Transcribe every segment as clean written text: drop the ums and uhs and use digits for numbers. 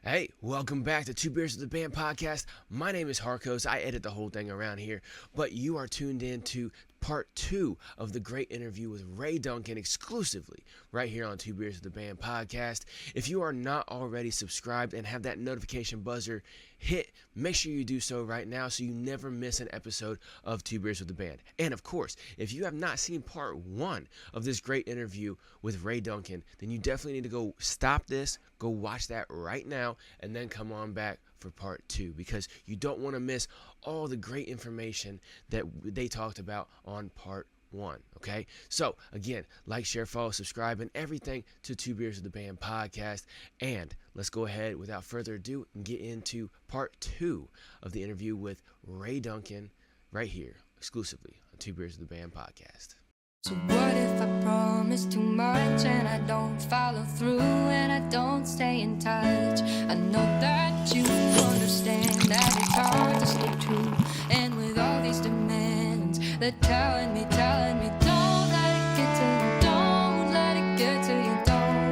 Hey, welcome back to Two Beers with the Band podcast. My name is Harkos. I edit the whole thing around here, but you are tuned in to part 2 of the great interview with Ray Duncan exclusively right here on Two Beers with the Band podcast. If you are not already subscribed and have that notification buzzer hit, make sure you do so right now so you never miss an episode of Two Beers with the Band. And of course, if you have not seen part 1 of this great interview with Ray Duncan, then you definitely need to go stop this, go watch that right now, and then come on back for part 2 because you don't want to miss all the great information that they talked about on part 1. Okay, so again, like, share, follow, subscribe, and everything to Two Beers with the Band podcast. And let's go ahead without further ado and get into part 2 of the interview with Ray Duncan right here exclusively on Two Beers with the Band podcast. So what if I promise too much and I don't follow through and I don't stay in touch? I know that you understand that it's hard to stay true. And with all these demands, they're telling me, don't let it get to you, don't let it get to you, don't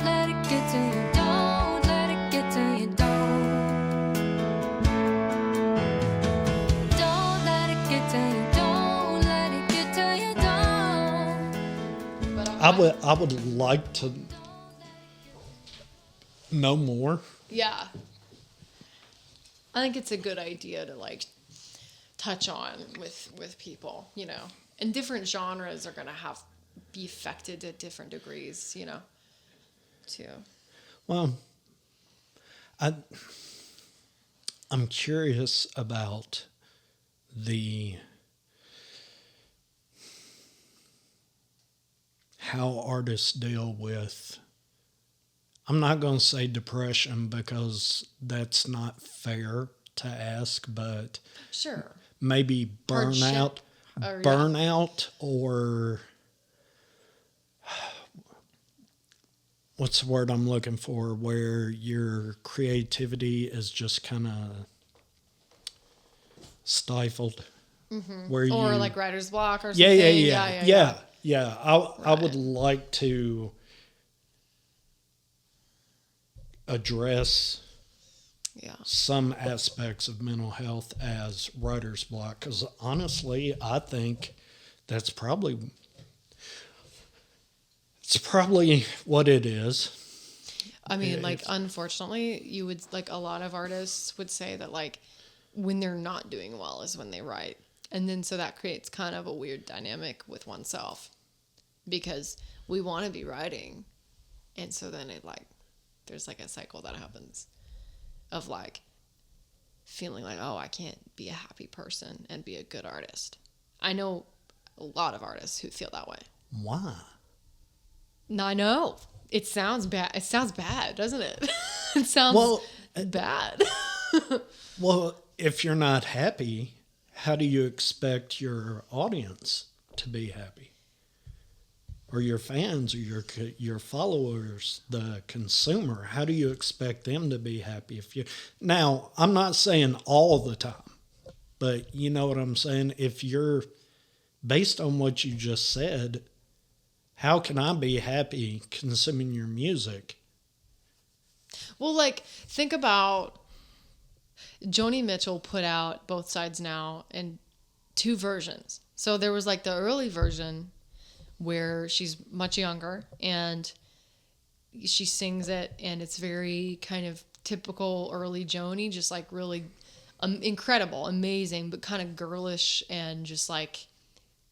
let it get to you, don't let it get to you, don't let it get to you, don't let it get to you, don't. But I would like to know more. Yeah. I think it's a good idea to touch on with people, and different genres are going to be affected to different degrees, too. Well, I'm curious about how artists deal with, I'm not going to say depression because that's not fair to ask, but Sure. maybe burnout, or what's the word I'm looking for, where your creativity is just kind of stifled. Mm-hmm. Where or you, like writer's block or something. Yeah. I would like to address some aspects of mental health as writer's block, because honestly, I think it's probably what it is. I mean, unfortunately, you would, a lot of artists would say that, when they're not doing well is when they write. And then so that creates kind of a weird dynamic with oneself because we want to be writing. And so then there's a cycle that happens of feeling oh, I can't be a happy person and be a good artist. I know a lot of artists who feel that way. Why? I know. It sounds bad. It sounds bad, doesn't it? It sounds bad. Well, if you're not happy, how do you expect your audience to be happy? Or your fans or your followers, the consumer, how do you expect them to be happy? Now, I'm not saying all the time, but you know what I'm saying? If you're, based on what you just said, how can I be happy consuming your music? Well, think about Joni Mitchell put out Both Sides Now in 2 versions. So there was the early version where she's much younger and she sings it and it's very kind of typical early Joni, just really incredible, amazing, but kind of girlish and just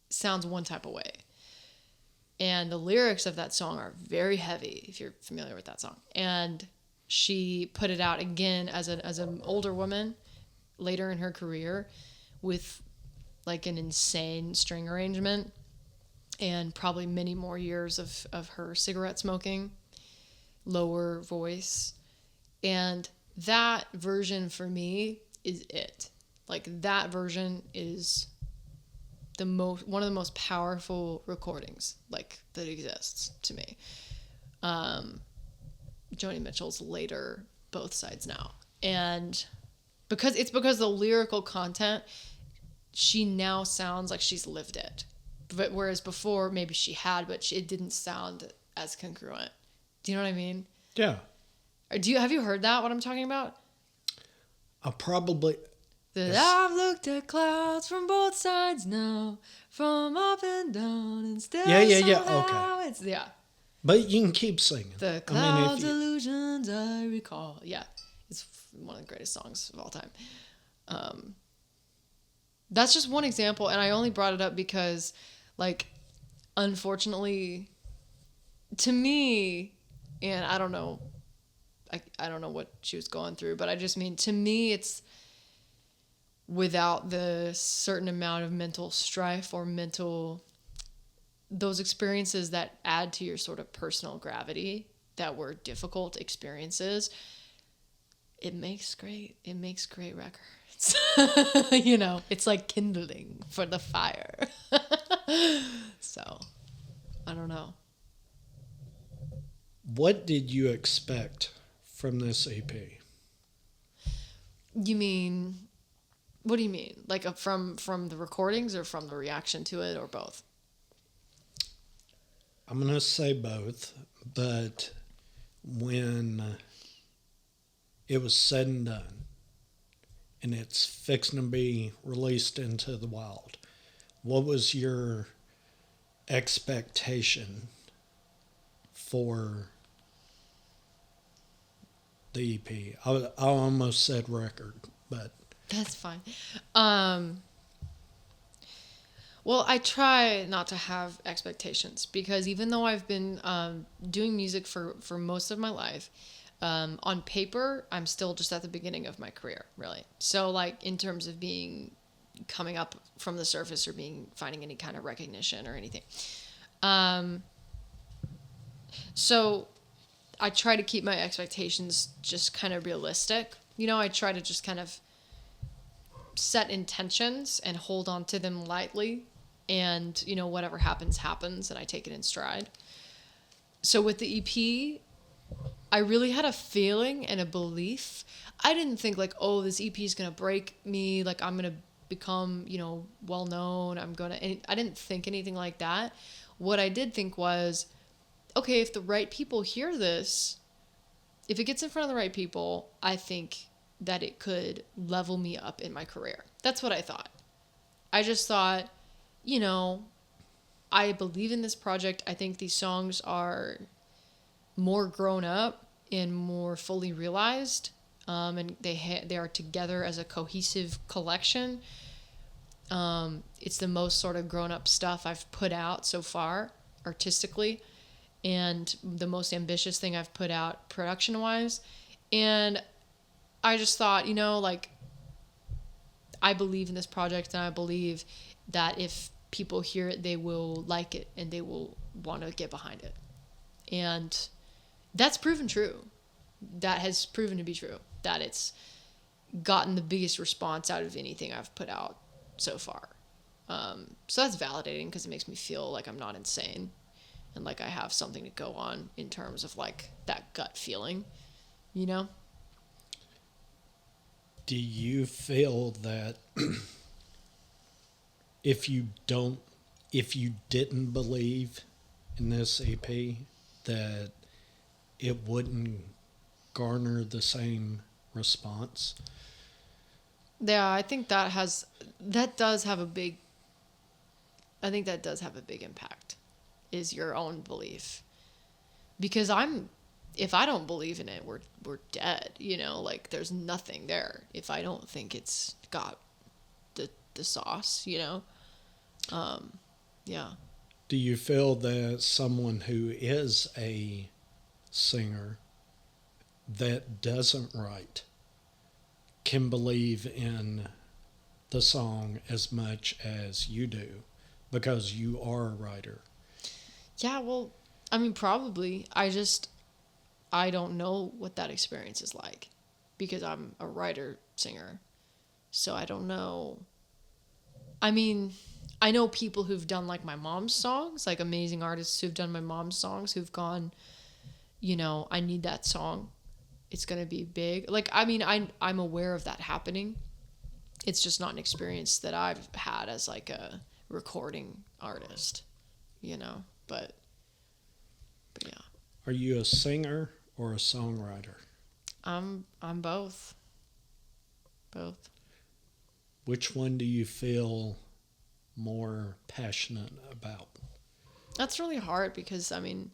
sounds one type of way. And the lyrics of that song are very heavy, if you're familiar with that song. And she put it out again as an older woman later in her career with an insane string arrangement and probably many more years of her cigarette smoking, lower voice. And that version for me is it. That version is one of the most powerful recordings that exists to me. Joni Mitchell's later Both Sides Now. And because the lyrical content, she now sounds like she's lived it. But whereas before maybe she had, but it didn't sound as congruent. Do you know what I mean? Yeah. Or have you heard that, what I'm talking about? I probably... That I've looked at clouds from both sides now, from up and down, and still Yeah, somehow okay. it's, yeah. But you can keep singing. The clouds, illusions I recall. Yeah, it's one of the greatest songs of all time. That's just one example, and I only brought it up because, like, unfortunately, to me, and I don't know, I don't know what she was going through, but I just mean, to me, it's without the certain amount of mental strife or those experiences that add to your sort of personal gravity that were difficult experiences, it makes great records. You know, it's like kindling for the fire. So, I don't know. What did you expect from this EP? You mean, what do you mean? Like from the recordings or from the reaction to it, or both? I'm going to say both, but when it was said and done, and it's fixing to be released into the wild, what was your expectation for the EP? I almost said record, but... That's fine. Well, I try not to have expectations because even though I've been doing music for most of my life, on paper, I'm still just at the beginning of my career, really. So, like, in terms of coming up from the surface or finding any kind of recognition or anything. So I try to keep my expectations just kind of realistic. You know, I try to just kind of set intentions and hold on to them lightly. And, you know, whatever happens, happens, and I take it in stride. So with the EP, I really had a feeling and a belief. I didn't think like, oh, this EP is going to break me. Like, I'm going to become, you know, well-known. I didn't think anything like that. What I did think was, okay, if the right people hear this, if it gets in front of the right people, I think that it could level me up in my career. That's what I thought. I just thought, you know, I believe in this project. I think these songs are more grown up and more fully realized, and they are together as a cohesive collection. It's the most sort of grown up stuff I've put out so far artistically, and the most ambitious thing I've put out production wise. And I just thought, you know, like, I believe in this project, and I believe that if people hear it, they will like it and they will want to get behind it. And that's proven true. That has proven to be true, that it's gotten the biggest response out of anything I've put out so far. So that's validating because it makes me feel like I'm not insane and like I have something to go on in terms of like that gut feeling, you know? Do you feel that if you didn't believe in this EP, that it wouldn't garner the same response? Yeah, I think that does have a big impact, is your own belief. Because if I don't believe in it, we're dead, you know, like there's nothing there if I don't think it's got the sauce, you know? Yeah. Do you feel that someone who is a singer that doesn't write can believe in the song as much as you do because you are a writer? Yeah, well, I mean, probably. I don't know what that experience is like because I'm a writer-singer. So I don't know. I mean, I know people who've done like my mom's songs, like amazing artists who've done my mom's songs who've gone, you know, I need that song. It's going to be big. Like, I mean, I'm aware of that happening. It's just not an experience that I've had as like a recording artist, you know, but But yeah. Are you a singer or a songwriter? I'm both. Both. Which one do you feel more passionate about? That's really hard because, I mean,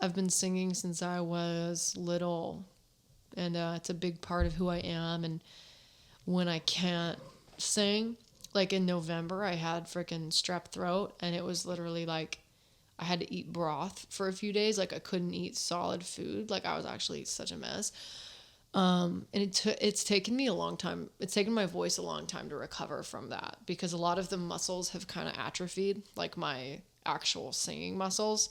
I've been singing since I was little, and it's a big part of who I am. And when I can't sing, like in November, I had freaking strep throat, and it was literally like I had to eat broth for a few days. Like I couldn't eat solid food. Like I was actually such a mess. And it's taken me a long time. It's taken my voice a long time to recover from that because a lot of the muscles have kind of atrophied, like my actual singing muscles.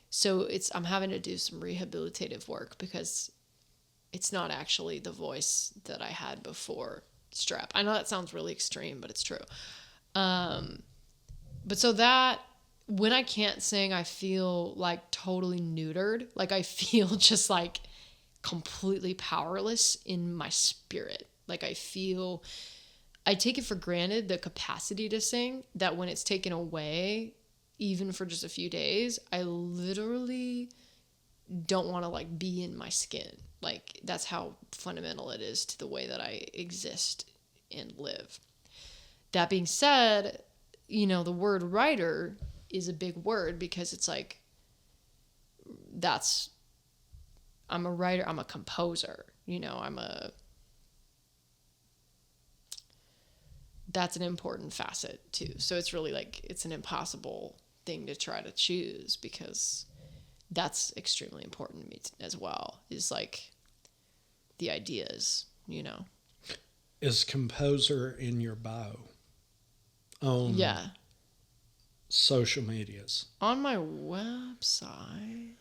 So I'm having to do some rehabilitative work because it's not actually the voice that I had before strep. I know that sounds really extreme, but it's true. But so that when I can't sing, I feel like totally neutered. Like I feel just like completely powerless in my spirit. Like I take it for granted, the capacity to sing, that when it's taken away, even for just a few days, I literally don't want to like be in my skin. Like that's how fundamental it is to the way that I exist and live. That being said, the word writer is a big word because it's like, I'm a writer, I'm a composer, that's an important facet too. So it's really like, it's an impossible thing to try to choose because that's extremely important to me as well, is like the ideas, Is composer in your bio on social medias? On my website.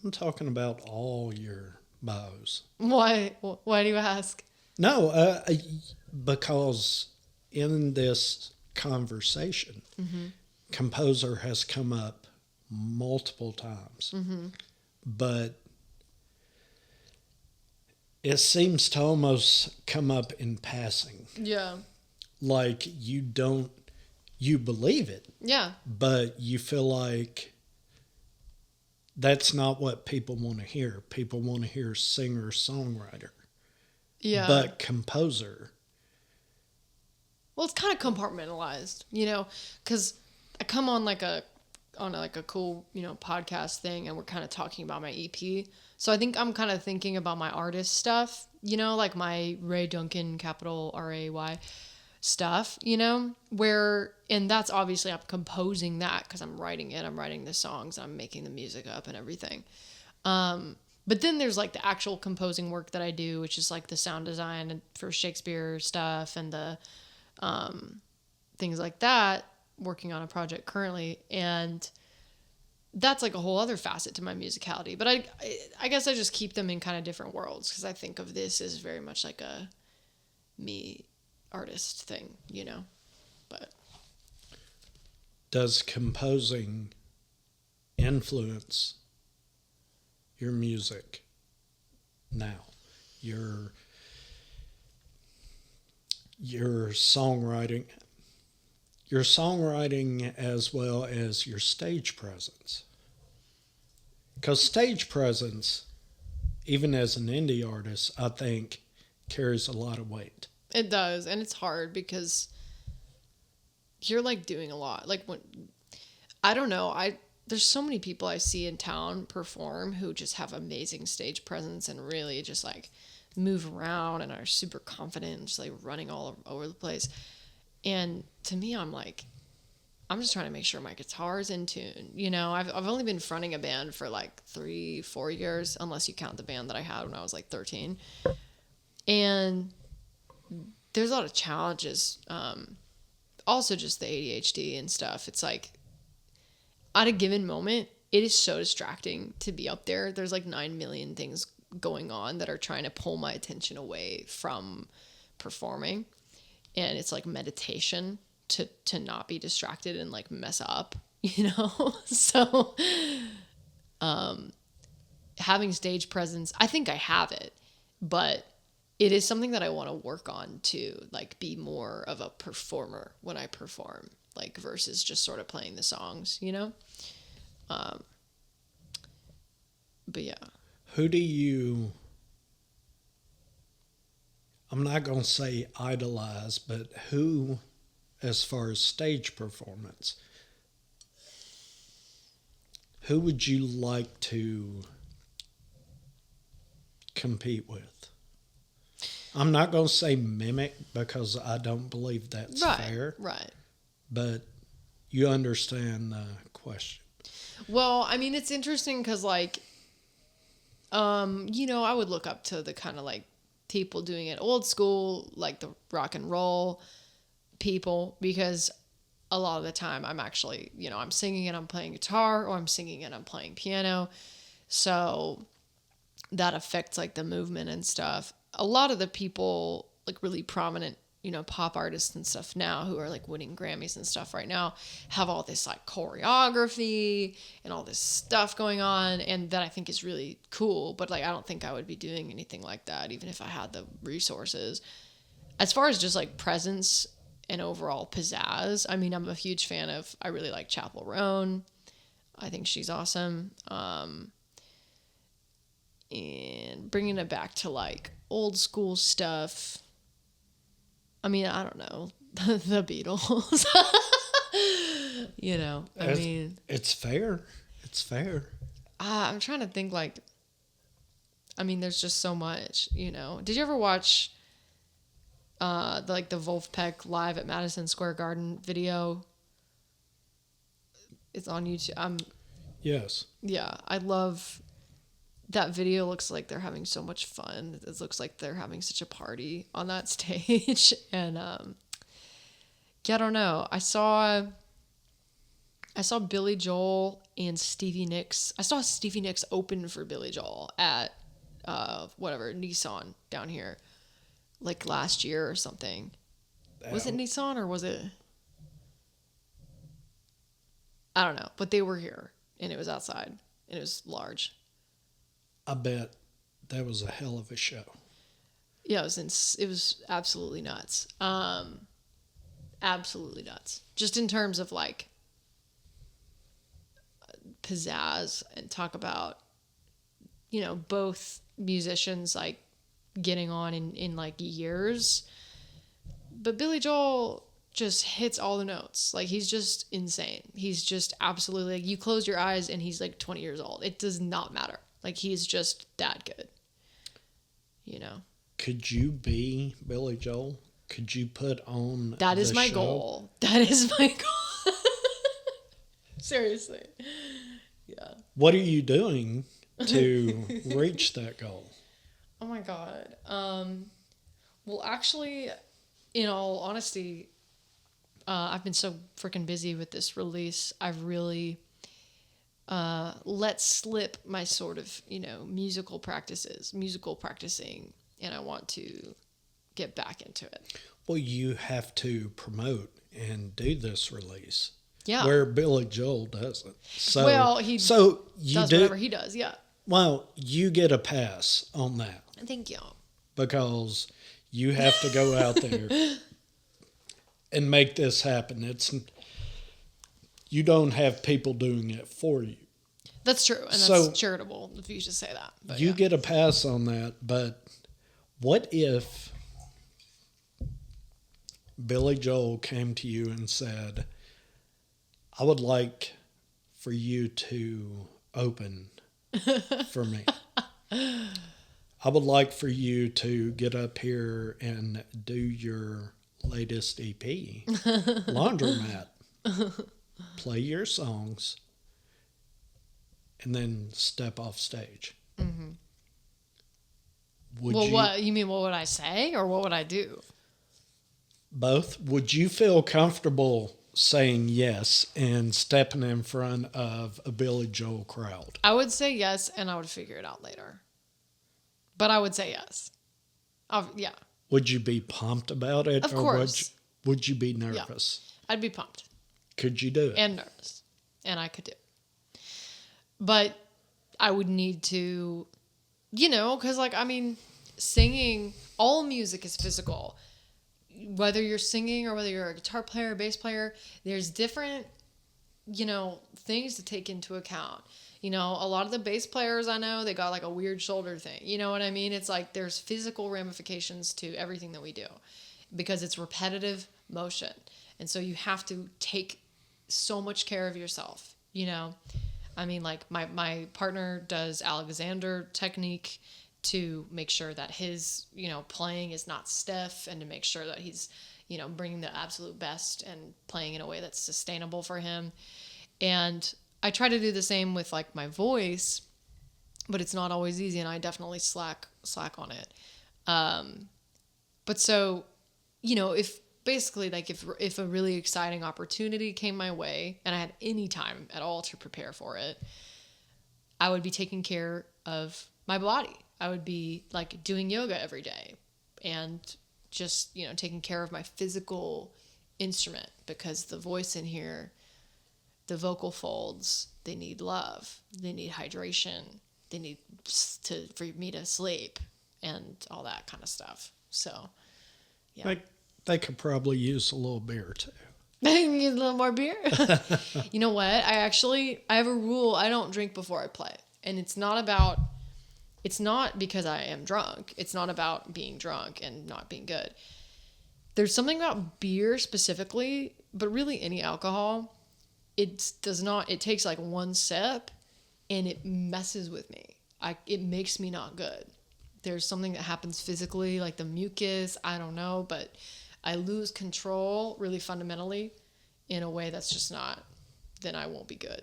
I'm talking about all your bios. Why do you ask? No, because in this conversation, composer has come up multiple times. But it seems to almost come up in passing. Yeah. Like you believe it. Yeah. But you feel like that's not what people want to hear. People want to hear singer-songwriter. Yeah. But composer. Well, it's kind of compartmentalized, because I come on like a cool, podcast thing, and we're kind of talking about my EP. So I think I'm kind of thinking about my artist stuff, like my Ray Duncan, capital R-A-Y stuff, and that's obviously I'm composing that because I'm writing it. I'm writing the songs. I'm making the music up and everything. But then there's like the actual composing work that I do, which is like the sound design for Shakespeare stuff and the things like that, working on a project currently. And that's like a whole other facet to my musicality. But I guess I just keep them in kind of different worlds because I think of this as very much like a me artist thing, But does composing influence your music now? Your songwriting as well as your stage presence. Because stage presence, even as an indie artist, I think carries a lot of weight. It does, and it's hard because you're like doing a lot. Like I don't know, there's so many people I see in town perform who just have amazing stage presence and really just like move around and are super confident and just like running all over the place. And to me, I'm just trying to make sure my guitar is in tune. I've only been fronting a band for like 3-4 years, unless you count the band that I had when I was like 13. And there's a lot of challenges. Also just the ADHD and stuff. It's like at a given moment, it is so distracting to be up there. There's like 9 million things going on that are trying to pull my attention away from performing. And it's like meditation to not be distracted and like mess up, So having stage presence, I think I have it, but it is something that I want to work on to like be more of a performer when I perform, like versus just sort of playing the songs, you know? But yeah. Who do you, I'm not going to say idolize, but who, as far as stage performance, who would you like to compete with? I'm not going to say mimic because I don't believe that's fair. Right. But you understand the question. Well, I mean, it's interesting because, like, you know, I would look up to the kind of like people doing it old school, like the rock and roll people, because a lot of the time I'm actually, you know, I'm singing and I'm playing guitar, or I'm singing and I'm playing piano. So that affects like the movement and stuff. A lot of the people, like really prominent, you know, pop artists and stuff now who are like winning Grammys and stuff right now, have all this like choreography and all this stuff going on, and that I think is really cool. But like, I don't think I would be doing anything like that even if I had the resources. As far as just like presence and overall pizzazz, I mean, I'm a huge fan of, I really like Chappell Roan. I think she's awesome. And bringing it back to like old school stuff, I mean, I don't know, the Beatles. You know, I mean, it's fair. It's fair. I'm trying to think, like, I mean, there's just so much, you know. Did you ever watch the Wolfpack live at Madison Square Garden video? It's on YouTube. Yes. Yeah, I love that video. Looks like they're having so much fun. It looks like they're having such a party on that stage. And yeah, I don't know. I saw Billy Joel and Stevie Nicks. I saw Stevie Nicks open for Billy Joel at Nissan down here, like last year or something. Was it Nissan or was it? I don't know, but they were here and it was outside and it was large. I bet that was a hell of a show. Yeah, it was absolutely nuts. Absolutely nuts. Just in terms of like pizzazz, and talk about, you know, both musicians like getting on in like years. But Billy Joel just hits all the notes. Like, he's just insane. He's just absolutely, like, you close your eyes and he's like 20 years old. It does not matter. Like, he's just that good. You know? Could you be Billy Joel? Could you put on That is my show? goal. That is my goal. Seriously. Yeah. What are you doing to reach that goal? Oh my God. Well, actually, in all honesty, I've been so freaking busy with this release. I've really let slip my sort of, you know, musical practicing, and I want to get back into it. Well, you have to promote and do this release. Yeah. Where Billy Joel doesn't. So, well, he so you does whatever he does, yeah. Well, you get a pass on that. Thank you. Because you have to go out there and make this happen. You don't have people doing it for you. That's true, and that's charitable if you should say that. But you get a pass on that, but what if Billy Joel came to you and said, I would like for you to open for me. I would like for you to get up here and do your latest EP, Laundromat. Play your songs, and then step off stage. Mm-hmm. What you mean? What would I say, or what would I do? Both. Would you feel comfortable saying yes and stepping in front of a Billy Joel crowd? I would say yes, and I would figure it out later. But I would say yes. Yeah. Would you be pumped about it? Of course. Would you be nervous? Yeah. I'd be pumped. Could you do it? And nervous. And I could do it. But I would need to, you know, because, like, I mean, singing, all music is physical. whether you're singing or whether you're a guitar player, bass player, there's different, things to take into account. A lot of the bass players I know, they got like a weird shoulder thing. You know what I mean? It's like there's physical ramifications to everything that we do because it's repetitive motion. And so you have to take so much care of yourself, I mean, like my partner does Alexander technique to make sure that his, playing is not stiff and to make sure that he's, bringing the absolute best and playing in a way that's sustainable for him. And I try to do the same with like my voice, but it's not always easy, and I definitely slack on it. But so, if basically like if a really exciting opportunity came my way and I had any time at all to prepare for it, I would be taking care of my body. I would be like doing yoga every day and just, taking care of my physical instrument, because the voice in here, the vocal folds, they need love, they need hydration, they need for me to sleep and all that kind of stuff. So, yeah. They could probably use a little beer too. They need a little more beer. You know what? I have a rule. I don't drink before I play. And it's not because I am drunk. It's not about being drunk and not being good. There's something about beer specifically, but really any alcohol, it takes like one sip and it messes with me. It makes me not good. There's something that happens physically, like the mucus, I don't know, but I lose control really fundamentally in a way that's just not, then I won't be good.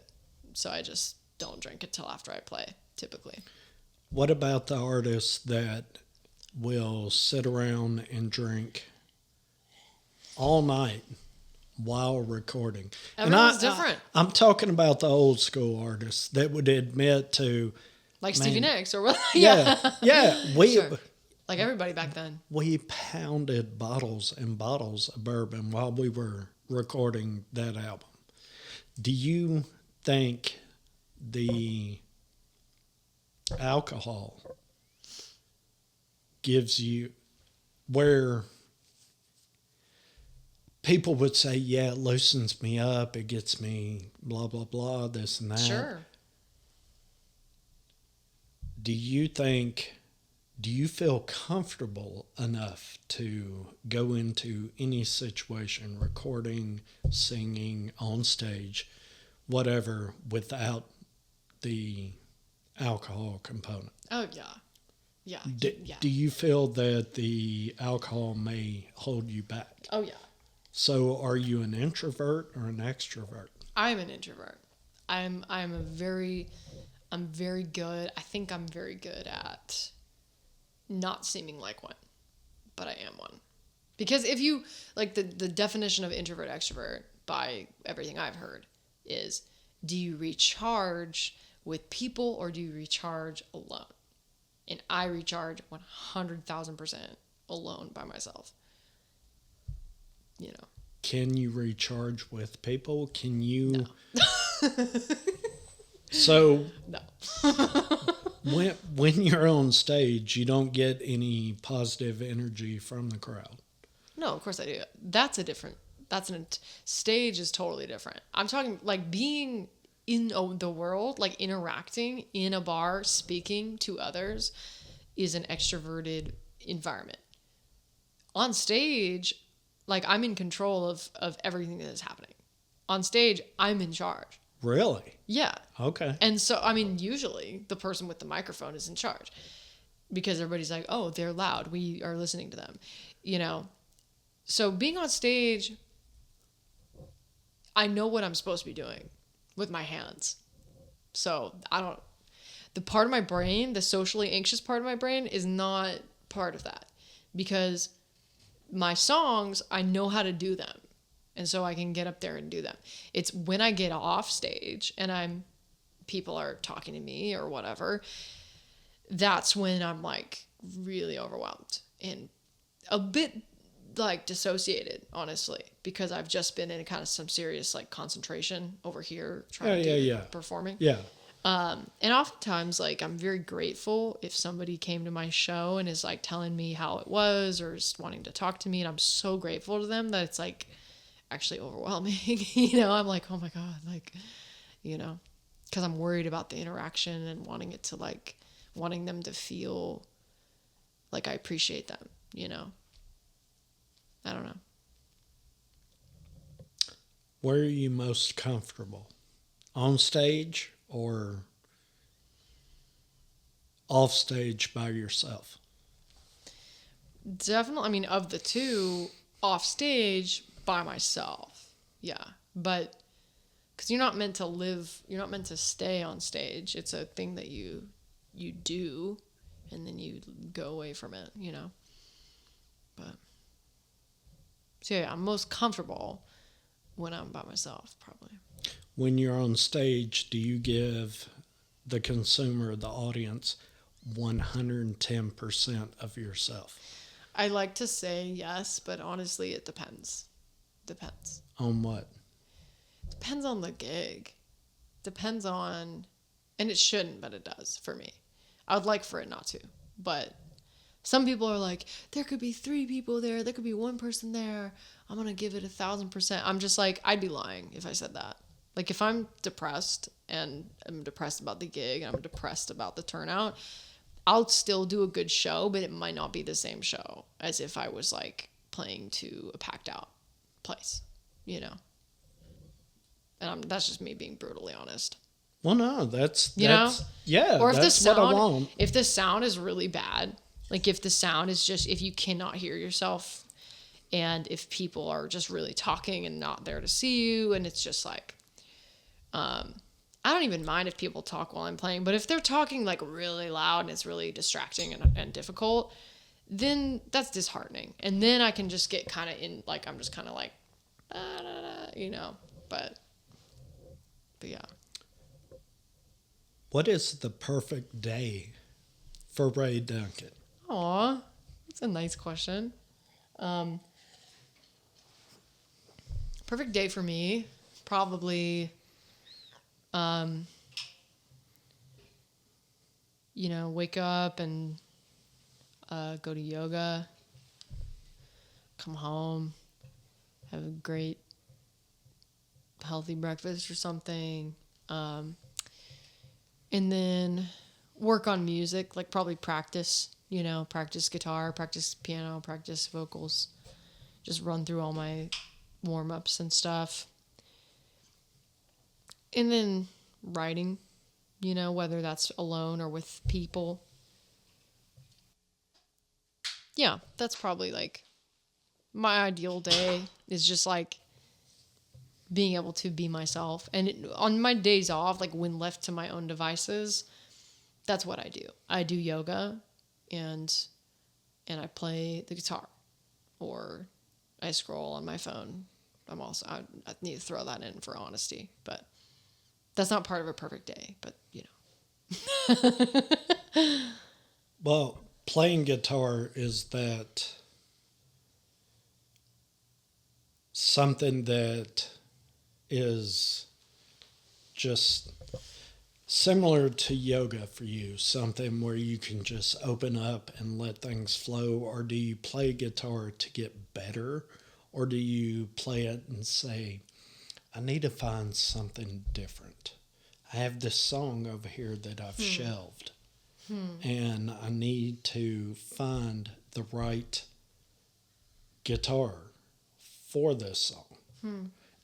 So I just don't drink until after I play, typically. What about the artists that will sit around and drink all night while recording? Everyone's different. I'm talking about the old school artists that would admit to... Like Stevie Nicks or what? Yeah. Sure. Like everybody back then. We pounded bottles and bottles of bourbon while we were recording that album. Do you think the alcohol gives you, where people would say, yeah, it loosens me up, it gets me blah, blah, blah, this and that. Sure. Do you feel comfortable enough to go into any situation, recording, singing, on stage, whatever, without the alcohol component? Oh, yeah. Yeah. Do you feel that the alcohol may hold you back? Oh, yeah. So are you an introvert or an extrovert? I'm an introvert. I'm very good. I think I'm very good at not seeming like one, but I am one. Because if you, like the definition of introvert extrovert by everything I've heard is, do you recharge with people or do you recharge alone? And I recharge 100,000% alone by myself. Can you recharge with people? Can you? No. So No. when you're on stage, you don't get any positive energy from the crowd. No, of course I do. Stage is totally different. I'm talking like being in the world, like interacting in a bar, speaking to others is an extroverted environment. On stage, like I'm in control of everything that is happening. On stage, I'm in charge. Really? Yeah. Okay. And so, I mean, usually the person with the microphone is in charge because everybody's like, oh, they're loud. We are listening to them, So being on stage, I know what I'm supposed to be doing with my hands. So the part of my brain, the socially anxious part of my brain is not part of that because my songs, I know how to do them. And so I can get up there and do them. It's when I get off stage and people are talking to me or whatever, that's when I'm like really overwhelmed and a bit like dissociated, honestly, because I've just been in kind of some serious like concentration over here trying to do performing. Yeah. And oftentimes, like, I'm very grateful if somebody came to my show and is like telling me how it was or is wanting to talk to me. And I'm so grateful to them that it's like actually overwhelming. I'm like, oh my God, like, because I'm worried about the interaction and wanting them to feel like I appreciate them, I don't know. Where are you most comfortable? On stage or off stage by yourself? Definitely, I mean, of the two, off stage by myself. Yeah. But because you're not meant to stay on stage. It's a thing that you do and then you go away from it, But so yeah, I'm most comfortable when I'm by myself, probably. When you're on stage, do you give the consumer, the audience, 110% of yourself? I like to say yes, but honestly, it depends. Depends. On what? Depends on the gig. Depends on, and it shouldn't, but it does for me. I would like for it not to, but some people are like, there could be 3 people there. There could be 1 person there. I'm going to give it 1,000%. I'm just like, I'd be lying if I said that. Like, if I'm depressed and I'm depressed about the gig, and I'm depressed about the turnout, I'll still do a good show, but it might not be the same show as if I was like playing to a packed out place, And that's just me being brutally honest. Well, no, that's yeah. Or if that's what I want. If the sound is really bad, like if the sound is just, if you cannot hear yourself, and if people are just really talking and not there to see you, and it's just like, I don't even mind if people talk while I'm playing, but if they're talking like really loud and it's really distracting and difficult, then that's disheartening. And then I can just get kind of in, like, I'm just kind of like, but yeah. What is the perfect day for Ray Duncan? Aw, that's a nice question. Perfect day for me, probably, wake up and go to yoga, come home, have a great healthy breakfast or something, and then work on music, like probably practice guitar, practice piano, practice vocals, just run through all my warm-ups and stuff. And then writing, whether that's alone or with people. Yeah, that's probably like my ideal day, is just like being able to be myself. And on my days off, like when left to my own devices, that's what I do. I do yoga and I play the guitar, or I scroll on my phone. I need to throw that in for honesty, but that's not part of a perfect day, but Well, playing guitar, is that something that is just similar to yoga for you, something where you can just open up and let things flow? Or do you play guitar to get better? Or do you play it and say, I need to find something different? I have this song over here that I've shelved, and I need to find the right guitar for this song.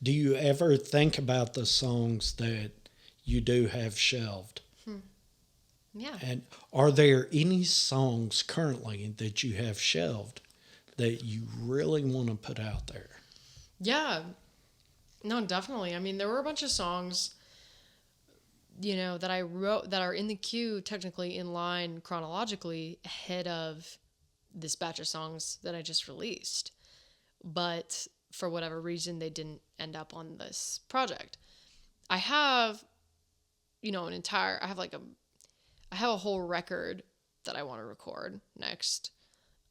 Do you ever think about the songs that you do have shelved? Yeah. And are there any songs currently that you have shelved that you really want to put out there? Yeah. No, definitely. I mean, there were a bunch of songs, that I wrote that are in the queue, technically in line chronologically ahead of this batch of songs that I just released. But for whatever reason, they didn't end up on this project. I have, I have a whole record that I want to record next.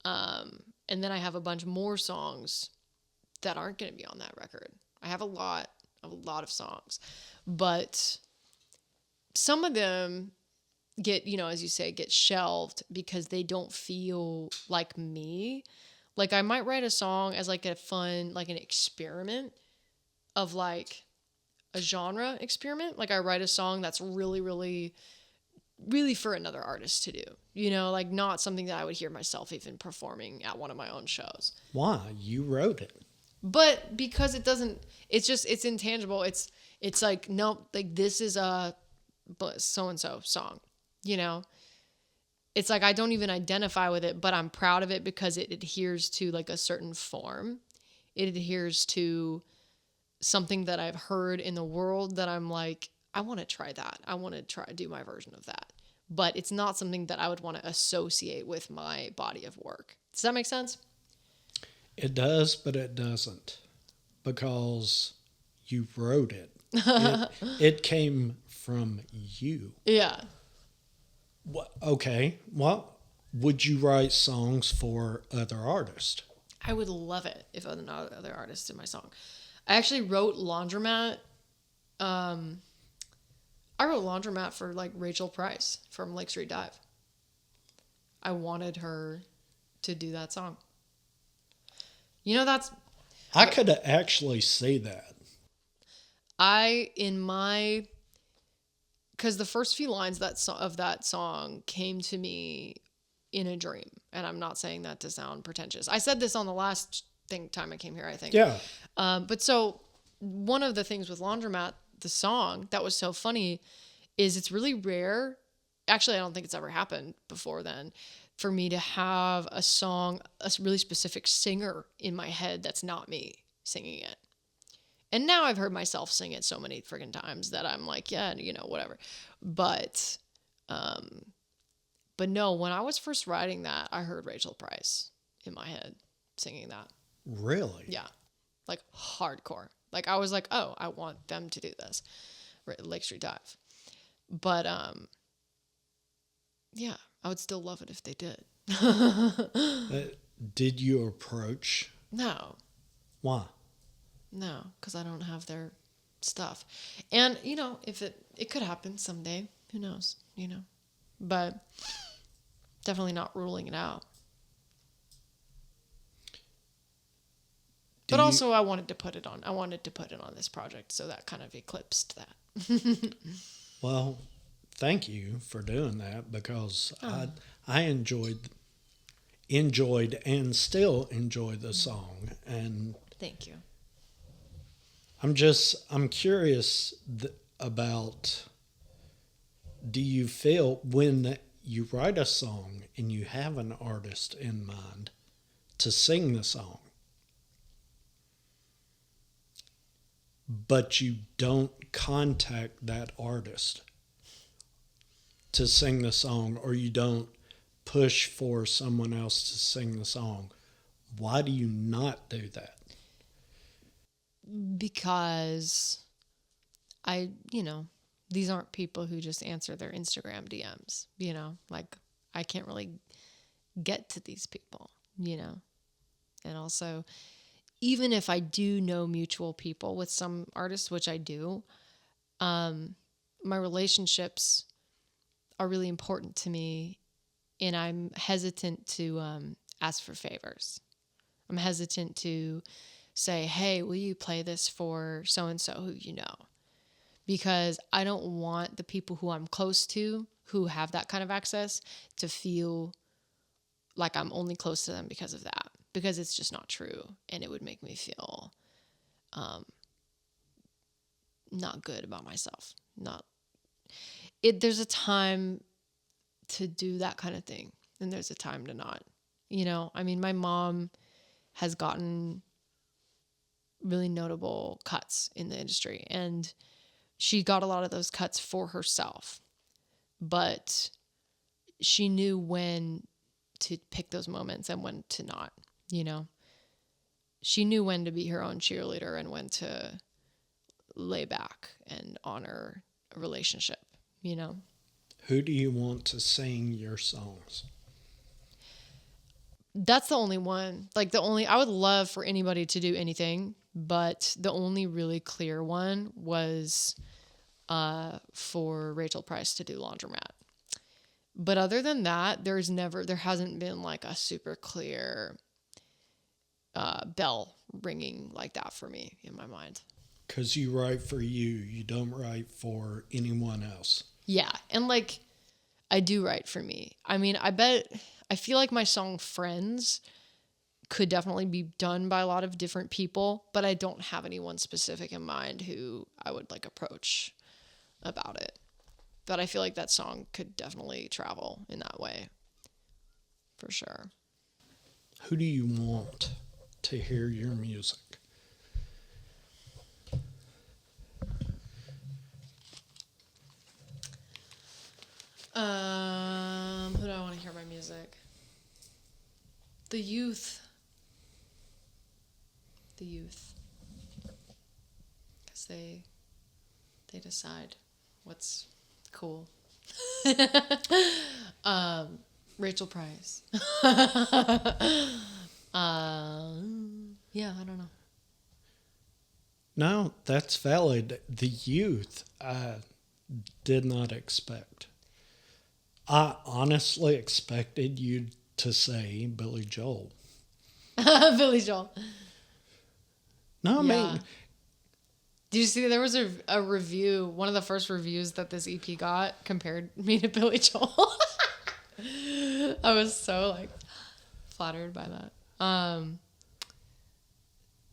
And then I have a bunch more songs that aren't going to be on that record. I have a lot of songs, but some of them get, as you say, get shelved because they don't feel like me. Like I might write a song as like a fun, like an experiment of like a genre experiment. Like I write a song that's really, really, really for another artist to do, like not something that I would hear myself even performing at one of my own shows. Why? You wrote it. But because it's intangible. It's like, nope, like this is a so-and-so song, It's like I don't even identify with it, but I'm proud of it because it adheres to like a certain form. It adheres to something that I've heard in the world that I'm like, I want to try that. I want to do my version of that. But it's not something that I would want to associate with my body of work. Does that make sense? It does, but it doesn't, because you wrote it. It came from you. Yeah. Okay. Well, would you write songs for other artists? I would love it if other artists did my song. I actually wrote Laundromat. I wrote Laundromat for like Rachel Price from Lake Street Dive. I wanted her to do that song. I could actually see that. Because the first few lines of that song came to me in a dream. And I'm not saying that to sound pretentious. I said this on the last time I came here, I think. Yeah. But so one of the things with Laundromat, the song, that was so funny is it's really rare. Actually, I don't think it's ever happened before then for me to have a song, a really specific singer in my head that's not me singing it. And now I've heard myself sing it so many friggin' times that I'm like, yeah, whatever. But no, when I was first writing that, I heard Rachel Price in my head singing that. Really? Yeah. Like hardcore. Like I was like, oh, I want them to do this. Lake Street Dive. But yeah, I would still love it if they did. Did you approach? No. Why? No, because I don't have their stuff. And, if it could happen someday, who knows, But definitely not ruling it out. But also I wanted to put it on this project, so that kind of eclipsed that. Well, thank you for doing that, because I enjoyed and still enjoy the song. And Thank you. I'm curious about, do you feel when you write a song and you have an artist in mind to sing the song, but you don't contact that artist to sing the song, or you don't push for someone else to sing the song, why do you not do that? Because these aren't people who just answer their Instagram DMs, like I can't really get to these people, and also even if I do know mutual people with some artists, which I do, my relationships are really important to me, and I'm hesitant to ask for favors. I'm hesitant to say, hey, will you play this for so-and-so who you know? Because I don't want the people who I'm close to, who have that kind of access, to feel like I'm only close to them because of that. Because it's just not true. And it would make me feel not good about myself. There's a time to do that kind of thing. And there's a time to not. My mom has gotten really notable cuts in the industry, and she got a lot of those cuts for herself, but she knew when to pick those moments and when to not. She knew when to be her own cheerleader and when to lay back and honor a relationship. Who do you want to sing your songs? That's the only one. I would love for anybody to do anything, but the only really clear one was for Rachel Price to do Laundromat. But other than that, there hasn't been like a super clear bell ringing like that for me in my mind. Because you write for you don't write for anyone else. Yeah, and like I do write for me. I mean, I feel like my song Friends could definitely be done by a lot of different people, but I don't have anyone specific in mind who I would like approach about it. But I feel like that song could definitely travel in that way. For sure. Who do you want to hear your music? Who do I want to hear my music? The youth. Because they decide what's cool. Rachel Price. Yeah, I don't know. No, that's valid. The youth, I did not expect. I honestly expected you to say Billy Joel. Billy Joel. No, I Yeah. mean, Did you see there was a review, one of the first reviews that this EP got compared me to Billy Joel? I was so like flattered by that.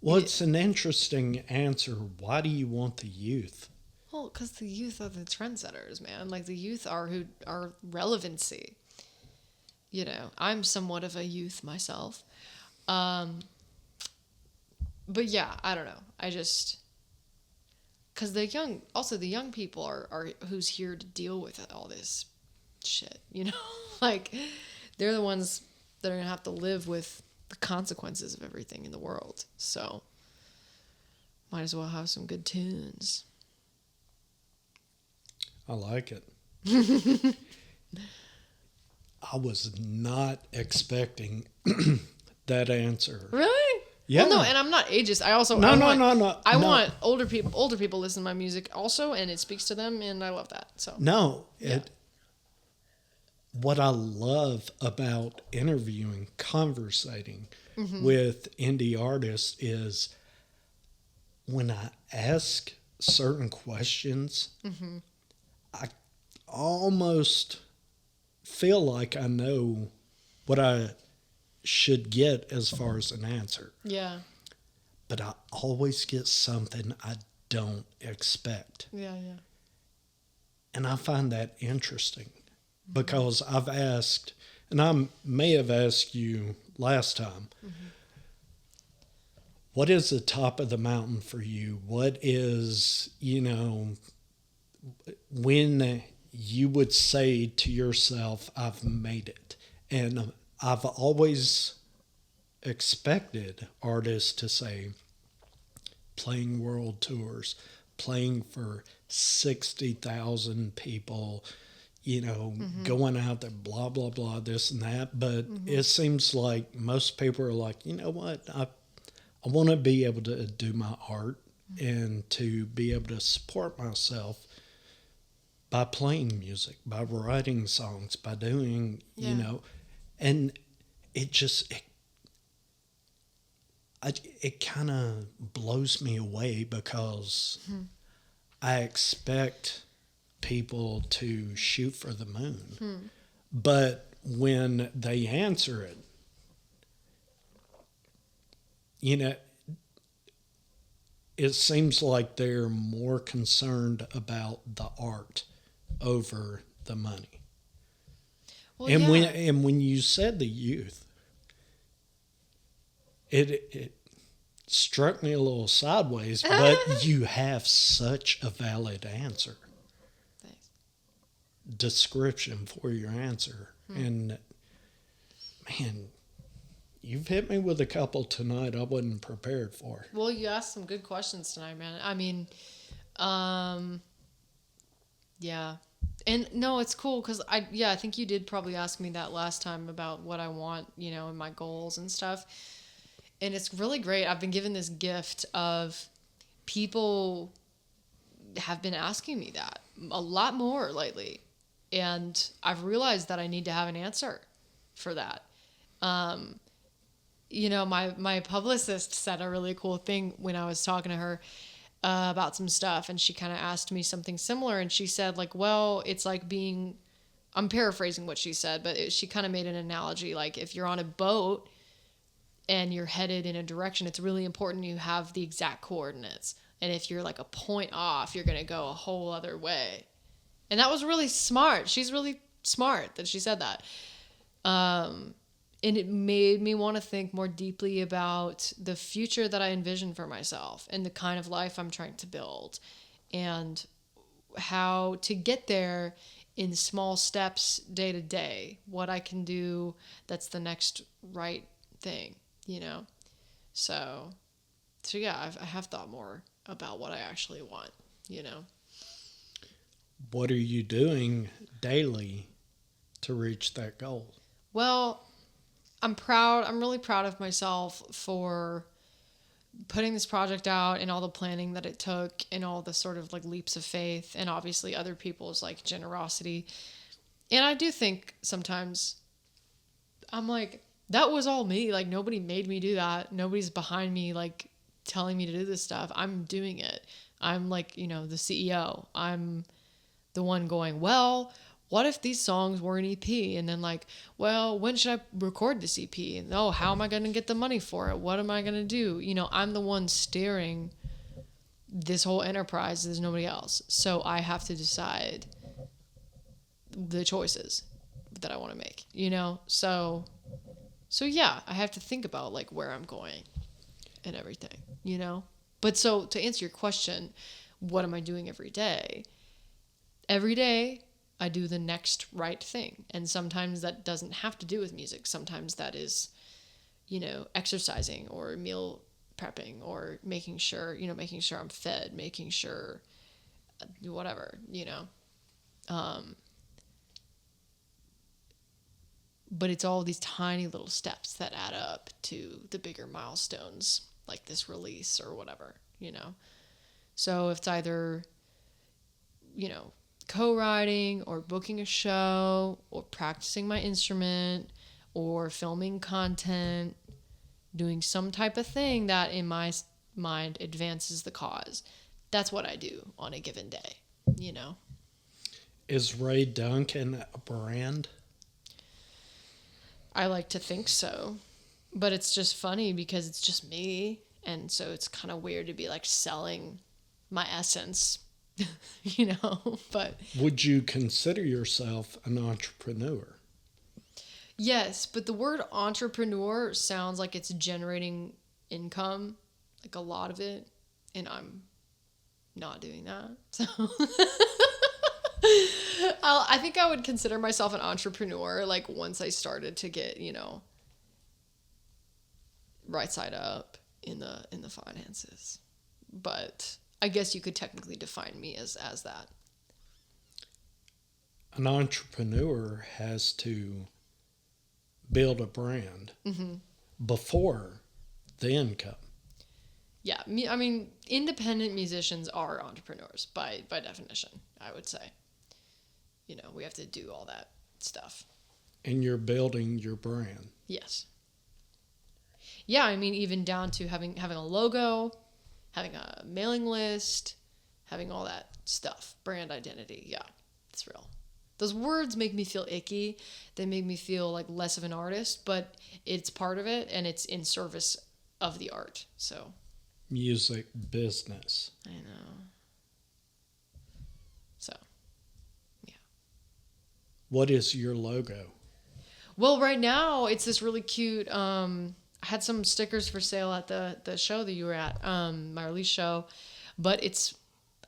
well, it's an interesting answer. Why do you want the youth? Well, because the youth are the trendsetters, man. Like the youth are who are relevancy. You know, I'm somewhat of a youth myself. But yeah, I don't know. I just, because the young people are who's here to deal with all this shit, you know? Like, they're the ones that are going to have to live with the consequences of everything in the world. So, might as well have some good tunes. I like it. I was not expecting that answer. Really? Yeah. Well, no, and I'm not ageist. I also No. I want older people listen to my music also, and it speaks to them, and I love that. So No, Yeah. What I love about interviewing, conversating with indie artists is when I ask certain questions, I almost feel like I know what I should get as far as an answer. yeah, But I always get something I don't expect. yeah. And I find that interesting because I've asked, and I may have asked you last time, what is the top of the mountain for you? What is, when you would say to yourself, I've made it? And I've always expected artists to say, playing world tours, playing for 60,000 people, going out there, blah, blah, blah, this and that. But it seems like most people are like, you know what? I want to be able to do my art and to be able to support myself by playing music, by writing songs, by doing, and it just, it kind of blows me away because I expect people to shoot for the moon. But when they answer it, it seems like they're more concerned about the art over the money. Well, And yeah. when you said the youth, it struck me a little sideways, but you have such a valid answer. Thanks. Description for your answer. And man, you've hit me with a couple tonight I wasn't prepared for. Well, you asked some good questions tonight, man. I mean, yeah. And no, it's cool because I think you did probably ask me that last time about what I want, and my goals and stuff. And it's really great. I've been given this gift of people have been asking me that a lot more lately. And I've realized that I need to have an answer for that. My publicist said a really cool thing when I was talking to her about some stuff, and she kind of asked me something similar, and she said, like, well, it's like being, I'm paraphrasing what she said, but she kind of made an analogy, like if you're on a boat and you're headed in a direction, it's really important you have the exact coordinates. And if you're like a point off, you're going to go a whole other way. And that was really smart. She's really smart that she said that. And it made me want to think more deeply about the future that I envision for myself and the kind of life I'm trying to build and how to get there in small steps day to day, what I can do that's the next right thing, So yeah, I have thought more about what I actually want, What are you doing daily to reach that goal? Well, I'm really proud of myself for putting this project out and all the planning that it took and all the sort of like leaps of faith and obviously other people's like generosity. And I do think sometimes I'm like, that was all me. Like nobody made me do that. Nobody's behind me like telling me to do this stuff. I'm doing it. I'm like, the CEO. I'm the one going, well, what if these songs were an EP? And then like, well, when should I record this EP? And how am I going to get the money for it? What am I going to do? I'm the one steering this whole enterprise. There's nobody else. So I have to decide the choices that I want to make, So yeah, I have to think about like where I'm going and everything, But so to answer your question, what am I doing every day? Every day, I do the next right thing. And sometimes that doesn't have to do with music. Sometimes that is, exercising or meal prepping or making sure I'm fed, making sure whatever, But it's all these tiny little steps that add up to the bigger milestones, like this release or whatever, So if it's either, co-writing or booking a show or practicing my instrument or filming content, doing some type of thing that in my mind advances the cause. That's what I do on a given day, Is Ray Duncan a brand? I like to think so, but it's just funny because it's just me. And so it's kind of weird to be like selling my essence, but Would you consider yourself an entrepreneur? yes, but the word entrepreneur sounds like it's generating income, like a lot of it, and I'm not doing that. So I think I would consider myself an entrepreneur like once I started to get, right side up in the finances. But I guess you could technically define me as that. An entrepreneur has to build a brand before the income. Yeah, I mean, independent musicians are entrepreneurs by definition, I would say. We have to do all that stuff. And you're building your brand. Yes. Yeah, I mean, even down to having a logo, having a mailing list, having all that stuff, brand identity. Yeah, it's real. Those words make me feel icky. They make me feel like less of an artist, but it's part of it and it's in service of the art. So, Music business. I know. So, yeah. What is your logo? Well, right now it's this really cute. I had some stickers for sale at the show that you were at, my release show, but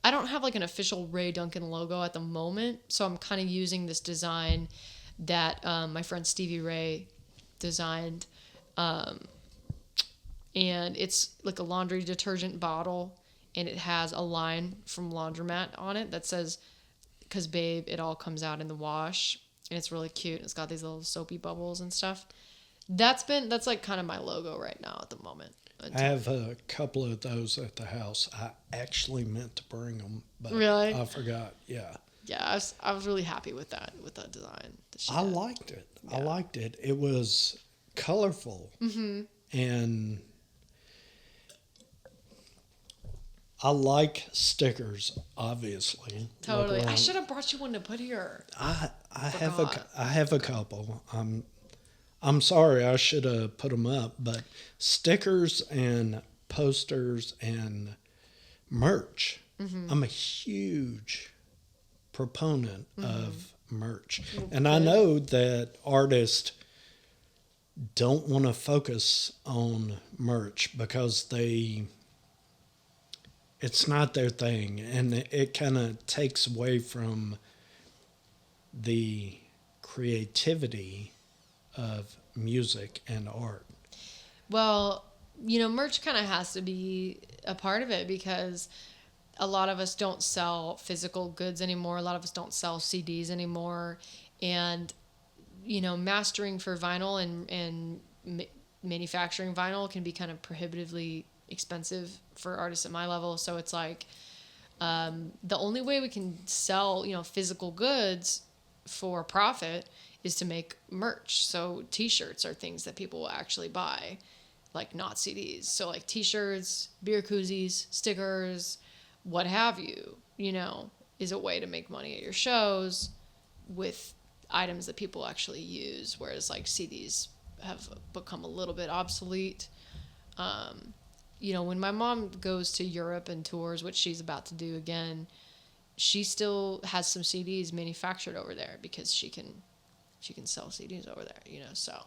I don't have like an official Ray Duncan logo at the moment, so I'm kind of using this design that my friend Stevie Ray designed, and it's like a laundry detergent bottle, and it has a line from Laundromat on it that says, "'Cause babe, it all comes out in the wash," and it's really cute. It's got these little soapy bubbles and stuff. That's like kind of my logo right now at the moment. I have a couple of those at the house. I actually meant to bring them, but Really? I forgot. Yeah. Yeah, I was really happy with that design. That she I did. liked it. Yeah. I liked it. It was colorful. Mm-hmm. And I like stickers, obviously. Totally. Like I around- should have brought you one to put here. I Forgot. have a couple. I'm sorry, I should have put them up, but stickers and posters and merch. I'm a huge proponent of merch. And I know that artists don't want to focus on merch because it's not their thing, and it kind of takes away from the creativity of music and art. Well, merch kind of has to be a part of it because a lot of us don't sell physical goods anymore. A lot of us don't sell CDs anymore. And, mastering for vinyl and manufacturing vinyl can be kind of prohibitively expensive for artists at my level. So it's like the only way we can sell, physical goods for profit is to make merch. So t-shirts are things that people will actually buy, like not CDs. So like t-shirts, beer koozies, stickers, what have you, is a way to make money at your shows with items that people actually use. Whereas like CDs have become a little bit obsolete. When my mom goes to Europe and tours, which she's about to do again, she still has some CDs manufactured over there because she can sell CDs over there, so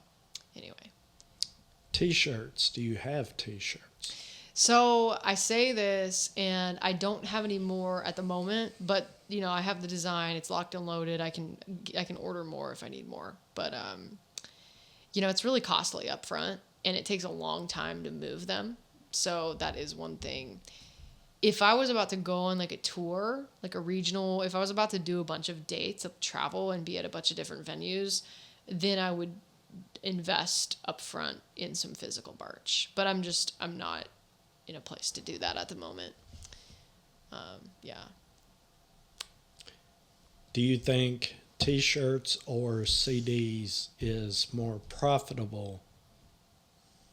anyway. T-shirts. Do you have T-shirts? So I say this and I don't have any more at the moment, but I have the design, it's locked and loaded. I can order more if I need more, but it's really costly up front and it takes a long time to move them. So that is one thing. If I was about to go on like a tour, like a regional, if I was about to do a bunch of dates of travel and be at a bunch of different venues, then I would invest up front in some physical merch. But I'm not in a place to do that at the moment. Yeah. Do you think T-shirts or CDs is more profitable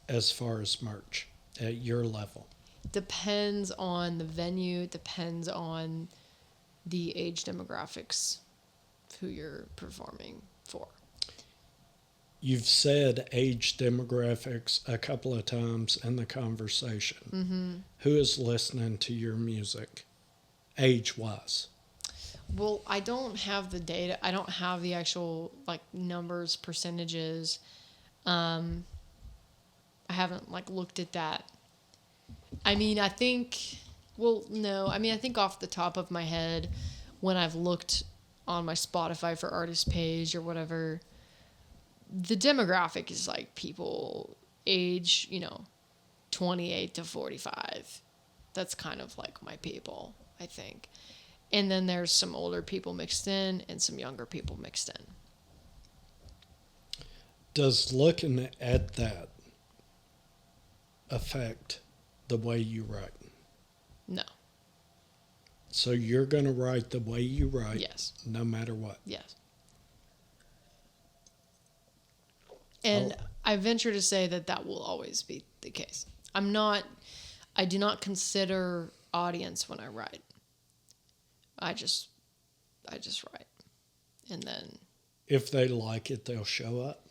as far as merch at your level? Depends on the venue. Depends on the age demographics of who you're performing for. You've said age demographics a couple of times in the conversation. Mm-hmm. Who is listening to your music, age-wise? Well, I don't have the data. I don't have the actual numbers, percentages. I haven't looked at that. I mean, I think off the top of my head, when I've looked on my Spotify for artist page or whatever, the demographic is people age, 28 to 45. That's kind of my people, I think. And then there's some older people mixed in and some younger people mixed in. Does looking at that affect the way you write? No. So you're going to write the way you write, Yes. no matter what? Yes. And I venture to say that will always be the case. I do not consider audience when I write. I just write. And then If they like it, they'll show up.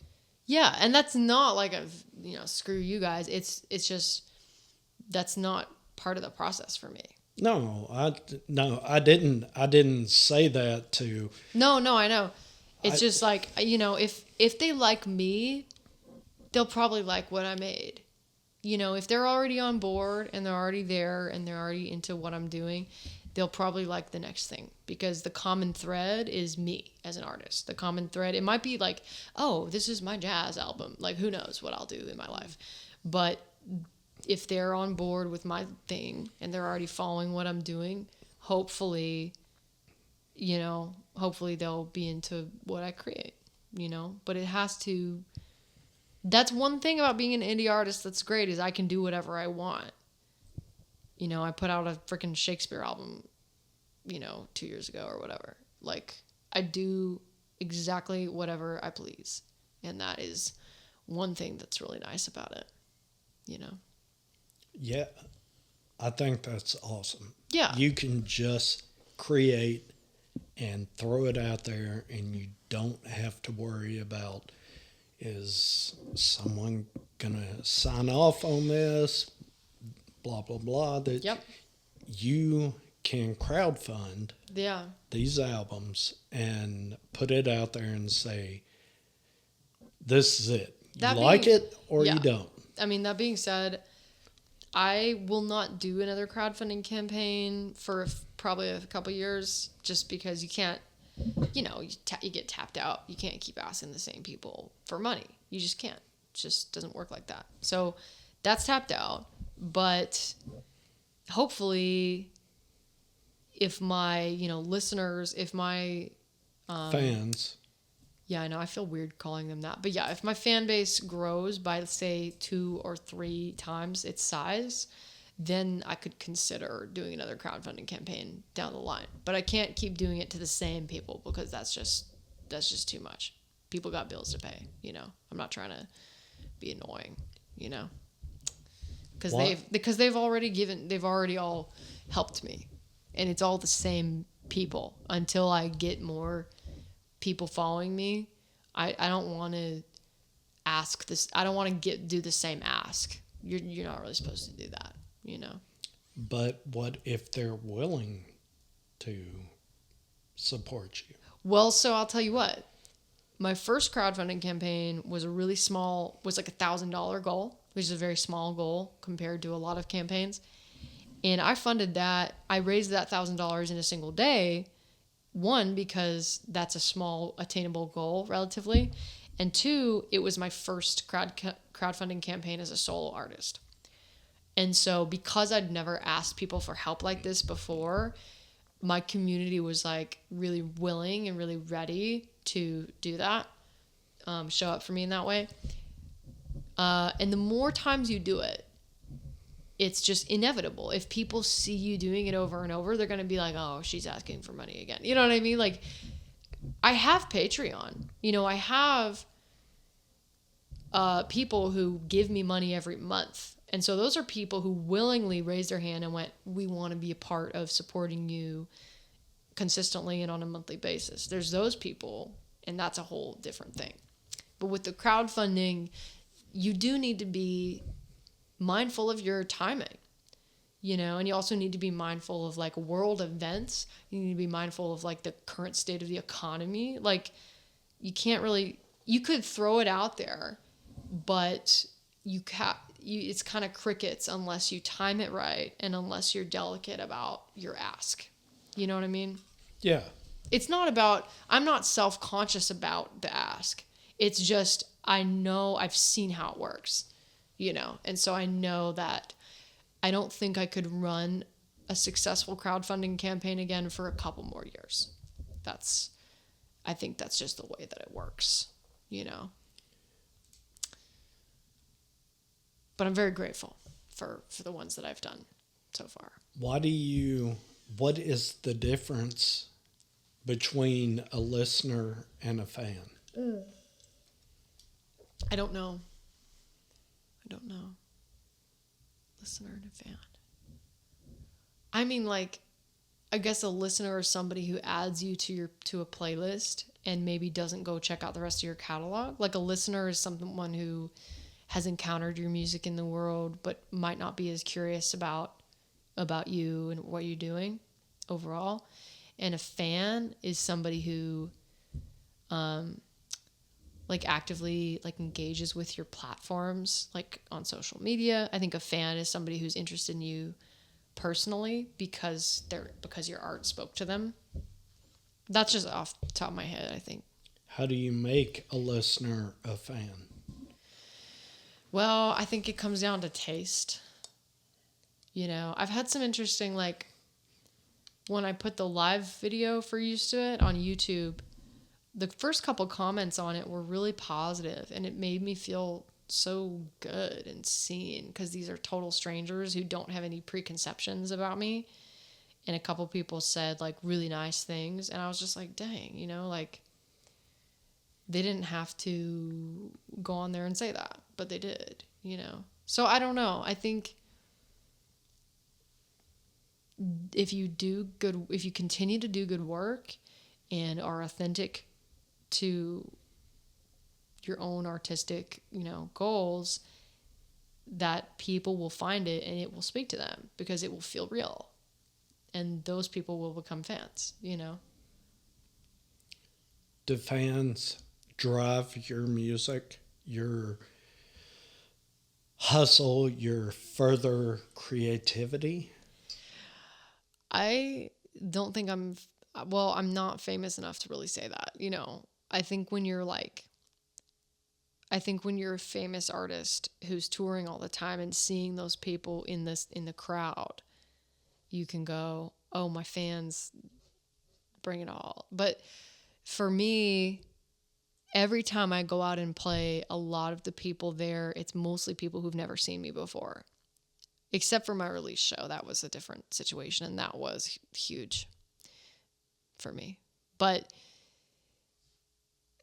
yeah, and that's not screw you guys. It's just that's not part of the process for me. No, I didn't say that to. No, I know. It's just if they like me, they'll probably like what I made. If they're already on board and they're already there and they're already into what I'm doing, they'll probably like the next thing because the common thread is me as an artist. The common thread, it might be oh, this is my jazz album. Who knows what I'll do in my life. But if they're on board with my thing and they're already following what I'm doing, hopefully they'll be into what I create, but it has to That's one thing about being an indie artist that's great is I can do whatever I want. You know, I put out a freaking Shakespeare album, 2 years ago or whatever. Like, I do exactly whatever I please. And that is one thing that's really nice about it, Yeah, I think that's awesome. Yeah. You can just create and throw it out there, and you don't have to worry about, is someone going to sign off on this, blah, blah, blah. That Yep. You can crowdfund Yeah. these albums and put it out there and say, this is it. You like it or yeah. you don't. I mean, that being said, I will not do another crowdfunding campaign for probably a couple years just because you can't, you get tapped out. You can't keep asking the same people for money. You just can't. It just doesn't work like that. So that's tapped out. But hopefully if my, listeners, if my Fans. Yeah, I know. I feel weird calling them that. But yeah, if my fan base grows by, say, 2 or 3 times its size, then I could consider doing another crowdfunding campaign down the line. But I can't keep doing it to the same people because that's just too much. People got bills to pay, I'm not trying to be annoying, Because they've already all helped me. And it's all the same people until I get more people following me. I don't want to ask this. I don't want to do the same ask. You're not really supposed to do that, But what if they're willing to support you? Well, so I'll tell you what. My first crowdfunding campaign was like a $1,000 goal, which is a very small goal compared to a lot of campaigns. And I funded that. I raised that $1,000 in a single day. 1, because that's a small attainable goal relatively. And 2, it was my first crowdfunding campaign as a solo artist. And so because I'd never asked people for help like this before, my community was like really willing and really ready to do that, show up for me in that way. And the more times you do it, it's just inevitable. If people see you doing it over and over, they're going to be like, oh, she's asking for money again. You know what I mean? Like, I have Patreon. I have people who give me money every month. And so those are people who willingly raised their hand and went, we want to be a part of supporting you consistently and on a monthly basis. There's those people, and that's a whole different thing. But with the crowdfunding, you do need to be mindful of your timing, and you also need to be mindful of like world events. You need to be mindful of like the current state of the economy. Like, you could throw it out there, but it's kind of crickets unless you time it right and unless you're delicate about your ask. You know what I mean? Yeah. It's not about, I'm not self-conscious about the ask. It's just, I know I've seen how it works. And so I know that I don't think I could run a successful crowdfunding campaign again for a couple more years. I think that's just the way that it works, But I'm very grateful for the ones that I've done so far. What is the difference between a listener and a fan? I don't know. Listener and a fan. I mean, like, I guess a listener is somebody who adds you to a playlist and maybe doesn't go check out the rest of your catalog. Like, a listener is someone who has encountered your music in the world but might not be as curious about you and what you're doing overall. And a fan is somebody who like actively like engages with your platforms, like on social media. I think a fan is somebody who's interested in you personally because your art spoke to them. That's just off the top of my head, I think. How do you make a listener a fan? Well, I think it comes down to taste. I've had some interesting, like, when I put the live video for Used to It on YouTube, the first couple comments on it were really positive, and it made me feel so good and seen because these are total strangers who don't have any preconceptions about me. And a couple people said like really nice things. And I was just like, dang, you know, like they didn't have to go on there and say that, but they did, you know? So I don't know. I think if you continue to do good work and are authentic to your own artistic, you know, goals, that people will find it and it will speak to them because it will feel real. And those people will become fans, you know? Do fans drive your music, your hustle, your further creativity? I don't think I'm not famous enough to really say that, you know? I think when you're a famous artist who's touring all the time and seeing those people in the crowd, you can go, oh, my fans bring it all. But for me, every time I go out and play, a lot of the people there, it's mostly people who've never seen me before. Except for my release show. That was a different situation, and that was huge for me. But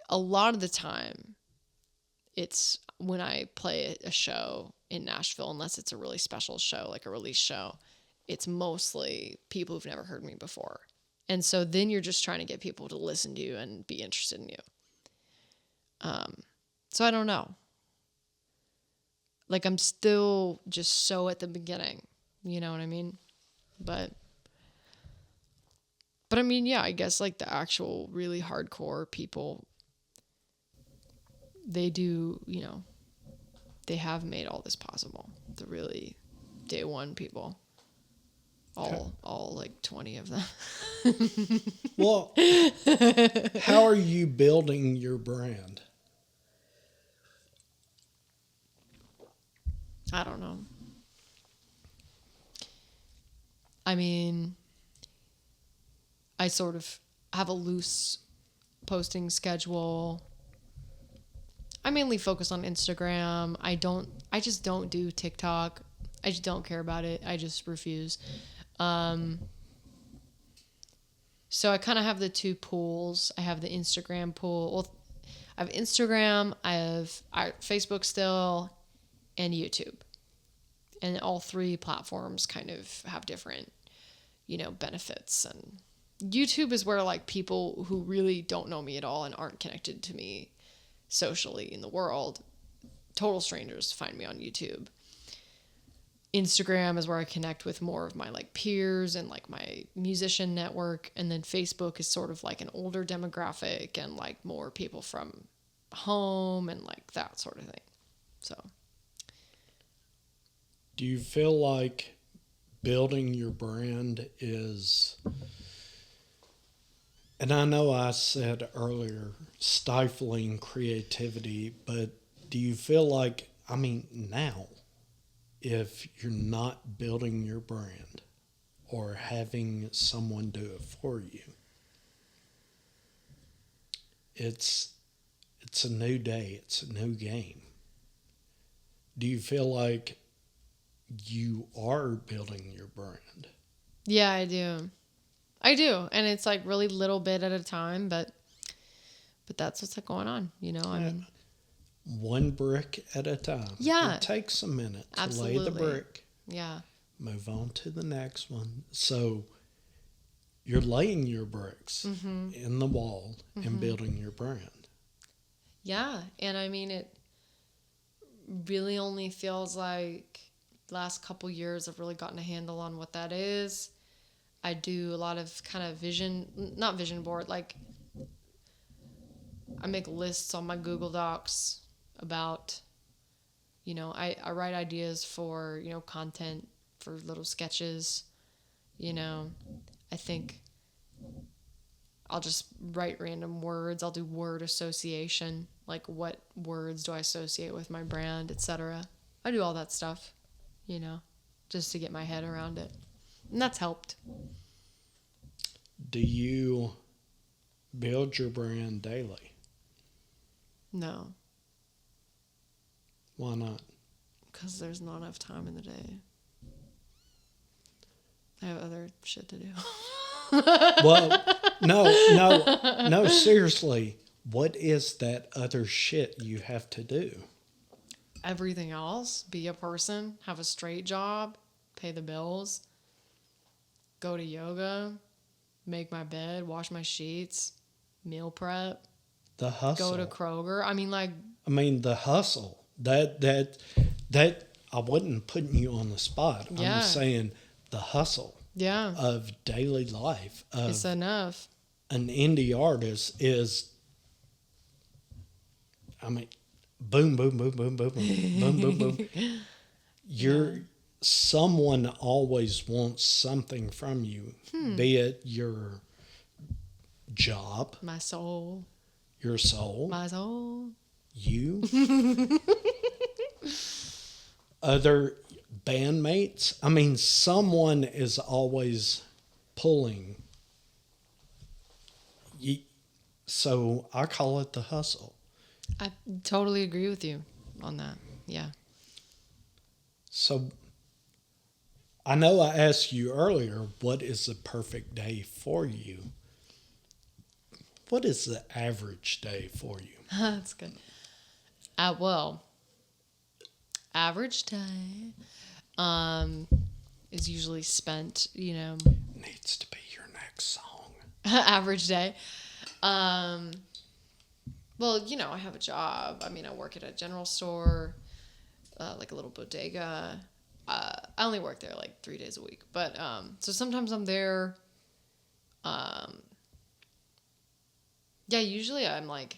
a lot of the time, it's when I play a show in Nashville, unless it's a really special show, like a release show, it's mostly people who've never heard me before. And so then you're just trying to get people to listen to you and be interested in you. So I don't know. Like, I'm still just so at the beginning, you know what I mean? But I mean, yeah, I guess like the actual really hardcore people, they do, you know, they have made all this possible. The really day one people. All like 20 of them. Well, how are you building your brand? I don't know. I mean, I sort of have a loose posting schedule. I mainly focus on Instagram. I just don't do TikTok. I just don't care about it. I just refuse. So I kind of have the two pools. I have the Instagram pool. Well, I have Instagram, I have Facebook still, and YouTube. And all three platforms kind of have different, you know, benefits. And YouTube is where like people who really don't know me at all and aren't connected to me socially in the world, total strangers, find me on YouTube. Instagram is where I connect with more of my like peers and like my musician network. And then Facebook is sort of like an older demographic and like more people from home and like that sort of thing. So. Do you feel like building your brand is, and I know I said earlier, stifling creativity, but do you feel like, I mean, now, if you're not building your brand or having someone do it for you, it's a new day, it's a new game. Do you feel like you are building your brand? Yeah, I do. And it's like really little bit at a time, but that's what's going on, you know? I mean, one brick at a time. Yeah. It takes a minute to Absolutely. lay the brick. Yeah. Move on to the next one. So you're laying your bricks in the wall and building your brand. Yeah. And I mean, it really only feels like last couple years I've really gotten a handle on what that is. I do a lot of kind of not vision board, like I make lists on my Google Docs about, you know, I write ideas for, you know, content for little sketches, you know. I think I'll just write random words. I'll do word association, like what words do I associate with my brand, etc. I do all that stuff, you know, just to get my head around it. And that's helped. Do you build your brand daily? No. Why not? Because there's not enough time in the day. I have other shit to do. Well, no, seriously. What is that other shit you have to do? Everything else. Be a person. Have a straight job. Pay the bills. Go to yoga. Make my bed. Wash my sheets. Meal prep. The hustle. Go to Kroger. I mean, like... the hustle. That I wasn't putting you on the spot. Yeah. I'm saying the hustle Yeah. of daily life. It's enough. An indie artist is, boom, boom, boom, boom, boom, boom, boom, boom, boom. Someone always wants something from you, be it your job, My soul. your soul, My soul. you, other bandmates. Someone is always pulling. So I call it the hustle. I totally agree with you on that. Yeah. So I know I asked you earlier, what is the perfect day for you? What is the average day for you? That's good. Well, average day is usually spent, Needs to be your next song. average day. Well, I have a job. I work at a general store, like a little bodega. I only work there like 3 days a week, but so sometimes I'm there. Yeah, usually I'm like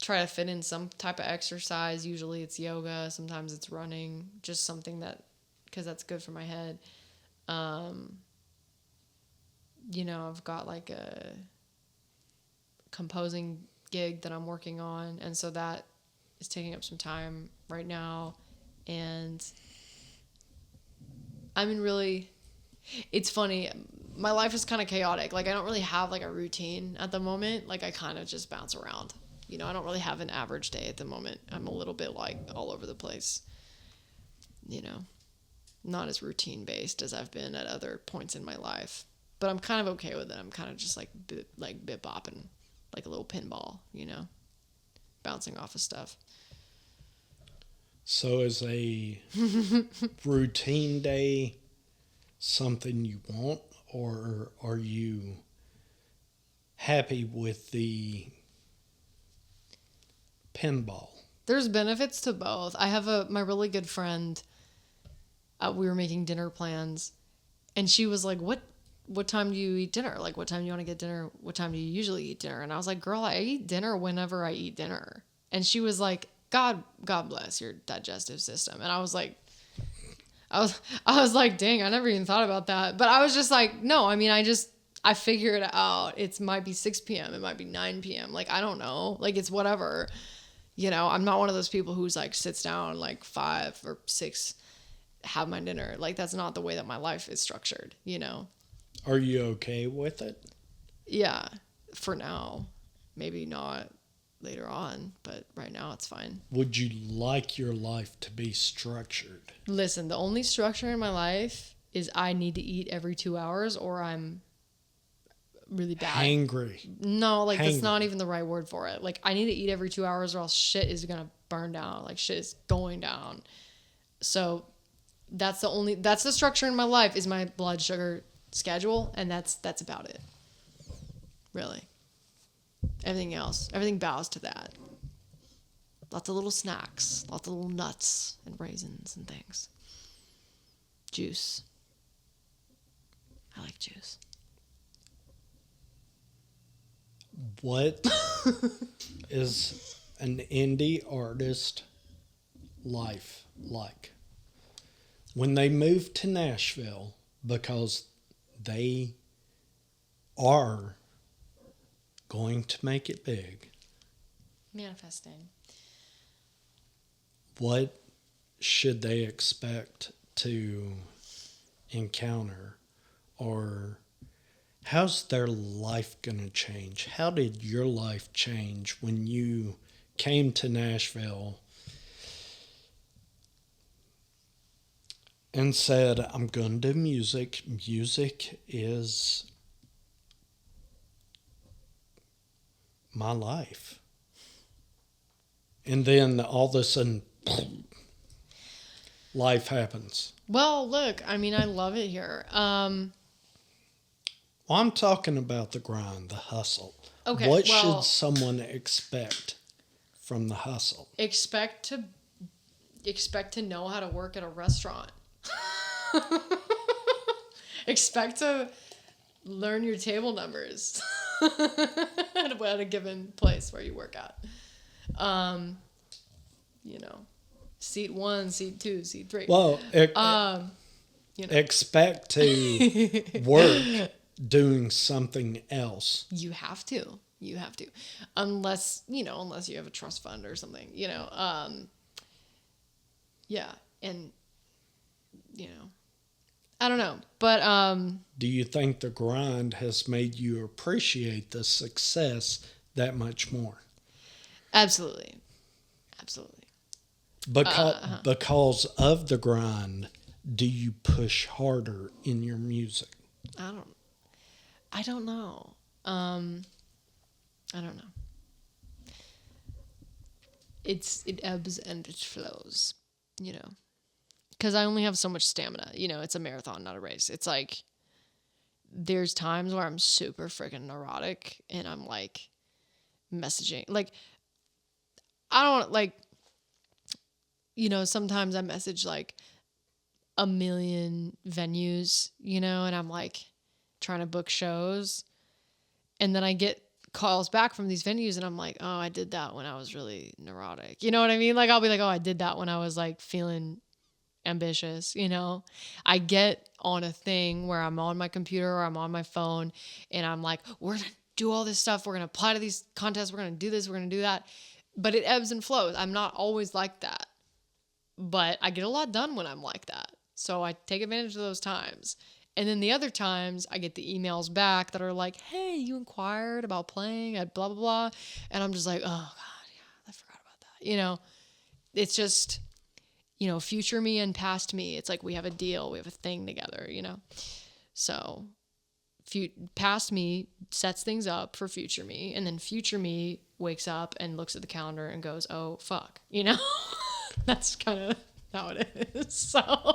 try to fit in some type of exercise. Usually it's yoga. Sometimes it's running. Just something because that's good for my head. I've got like a composing gig that I'm working on, and so that is taking up some time right now. And really, it's funny. My life is kind of chaotic. Like, I don't really have like a routine at the moment. Like, I kind of just bounce around. I don't really have an average day at the moment. I'm a little bit like all over the place. Not as routine based as I've been at other points in my life. But I'm kind of okay with it. I'm kind of just like bit bopping, like a little pinball, bouncing off of stuff. So is a routine day something you want, or are you happy with the pinball? There's benefits to both. I have my really good friend, we were making dinner plans, and she was like, what time do you eat dinner? Like, what time do you want to get dinner? What time do you usually eat dinner? And I was like, girl, I eat dinner whenever I eat dinner. And she was like, God bless your digestive system. And I was like, dang, I never even thought about that. But I was just like, no, I figure it out. It might be 6 p.m. It might be 9 p.m. Like, I don't know. Like, it's whatever. I'm not one of those people who's like sits down like 5 or 6, have my dinner. Like, that's not the way that my life is structured, Are you okay with it? Yeah, for now. Maybe not later on, but right now it's fine. Would you like your life to be structured? Listen, the only structure in my life is I need to eat every 2 hours or I'm really bad. Hangry. No, like that's not even the right word for it. Like, I need to eat every 2 hours or else shit is going to burn down. Like, shit is going down. So that's the structure in my life is my blood sugar schedule, and that's about it. Really. Everything bows to that. Lots of little snacks, lots of little nuts and raisins and things. Juice. I like juice. What is an indie artist life like? When they move to Nashville, because they are going to make it big. Manifesting. What should they expect to encounter? Or how's their life going to change? How did your life change when you came to Nashville and said, I'm going to do music. Music is my life. And then all of a sudden, life happens. Well, look, I mean, I love it here. Well, I'm talking about the grind, the hustle. Okay, What well- should someone expect from the hustle? Expect to know how to work at a restaurant. Expect to learn your table numbers at a given place where you work at. Seat 1, seat 2, seat 3. Well, expect to work doing something else. You have to. Unless you have a trust fund or something, yeah. And, I don't know. But, Do you think the grind has made you appreciate the success that much more? absolutely. Because of the grind, do you push harder in your music? I don't know. I don't know. It ebbs and it flows, because I only have so much stamina. It's a marathon, not a race. It's like there's times where I'm super freaking neurotic and I'm like messaging. Like, I don't like, sometimes I message like a million venues, and I'm like trying to book shows. And then I get calls back from these venues and I'm like, oh, I did that when I was really neurotic. You know what I mean? Like, I'll be like, oh, I did that when I was like feeling ambitious, I get on a thing where I'm on my computer or I'm on my phone and I'm like, we're going to do all this stuff. We're going to apply to these contests. We're going to do this. We're going to do that. But it ebbs and flows. I'm not always like that. But I get a lot done when I'm like that. So I take advantage of those times. And then the other times I get the emails back that are like, hey, you inquired about playing at blah, blah, blah. And I'm just like, oh, God, yeah, I forgot about that. It's just, future me and past me. It's like we have a deal. We have a thing together, So past me sets things up for future me. And then future me wakes up and looks at the calendar and goes, oh, fuck. That's kind of how it is. So...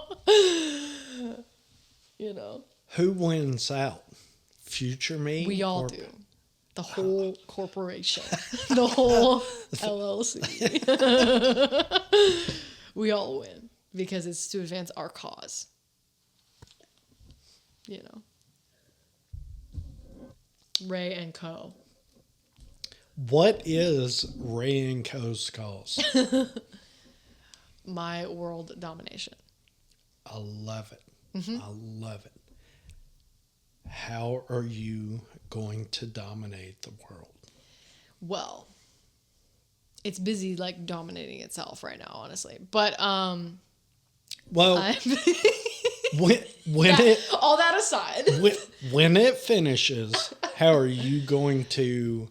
Who wins out? Future me? We all do. The whole corporation. The whole LLC. We all win because it's to advance our cause. Ray and Co. What is Ray and Co.'s cause? My world domination. I love it. Mm-hmm. I love it. How are you going to dominate the world? Well, it's busy like dominating itself right now, honestly. But Well, I'm when all that aside, when it finishes, how are you going to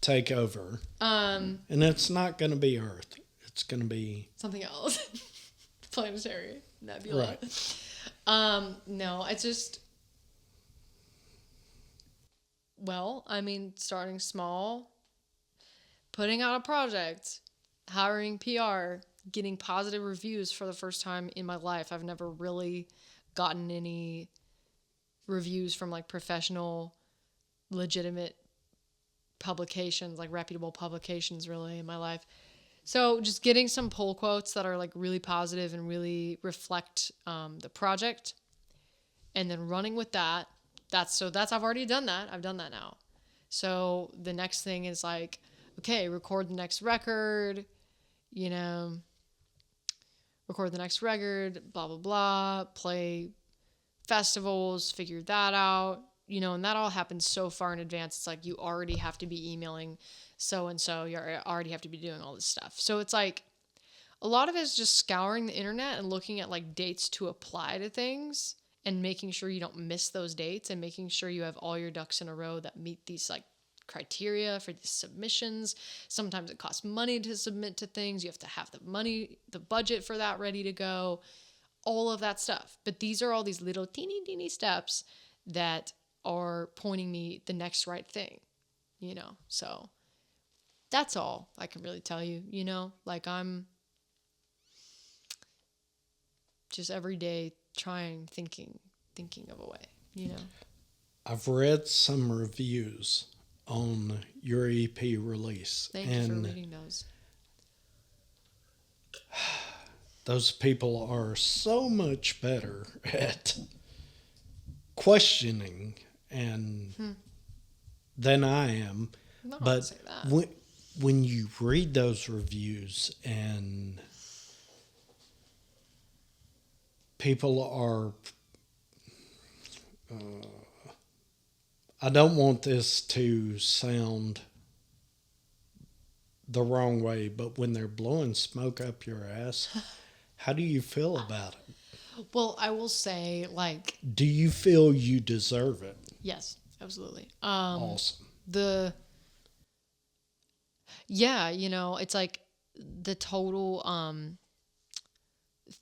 take over? And it's not going to be Earth. It's going to be something else. Planetary nebula. Right. No, it's just, starting small, putting out a project, hiring PR, getting positive reviews for the first time in my life. I've never really gotten any reviews from like professional, legitimate publications, like reputable publications really in my life. So just getting some pull quotes that are like really positive and really reflect the project, and then running with that. That's I've already done that. I've done that now. So the next thing is like, okay, record the next record, record the next record, blah, blah, blah, play festivals, figure that out, and that all happens so far in advance. It's like you already have to be emailing so-and-so, you already have to be doing all this stuff. So it's like a lot of it is just scouring the internet and looking at like dates to apply to things and making sure you don't miss those dates and making sure you have all your ducks in a row that meet these like criteria for these submissions. Sometimes it costs money to submit to things. You have to have the budget for that ready to go. all of that stuff. But these are all these little teeny steps that are pointing me the next right thing, you know? So that's all I can really tell you, you know? Like, I'm just every day thinking of a way, you know? I've read some reviews on your EP release. Thank you for reading those. Those people are so much better at questioning and than I am. No, I But wouldn't say that. when you read those reviews and people are, I don't want this to sound the wrong way, but when they're blowing smoke up your ass, how do you feel about it? Well, I will say, like, Do you feel you deserve it? yes, absolutely. Awesome. Yeah, you know, it's like the total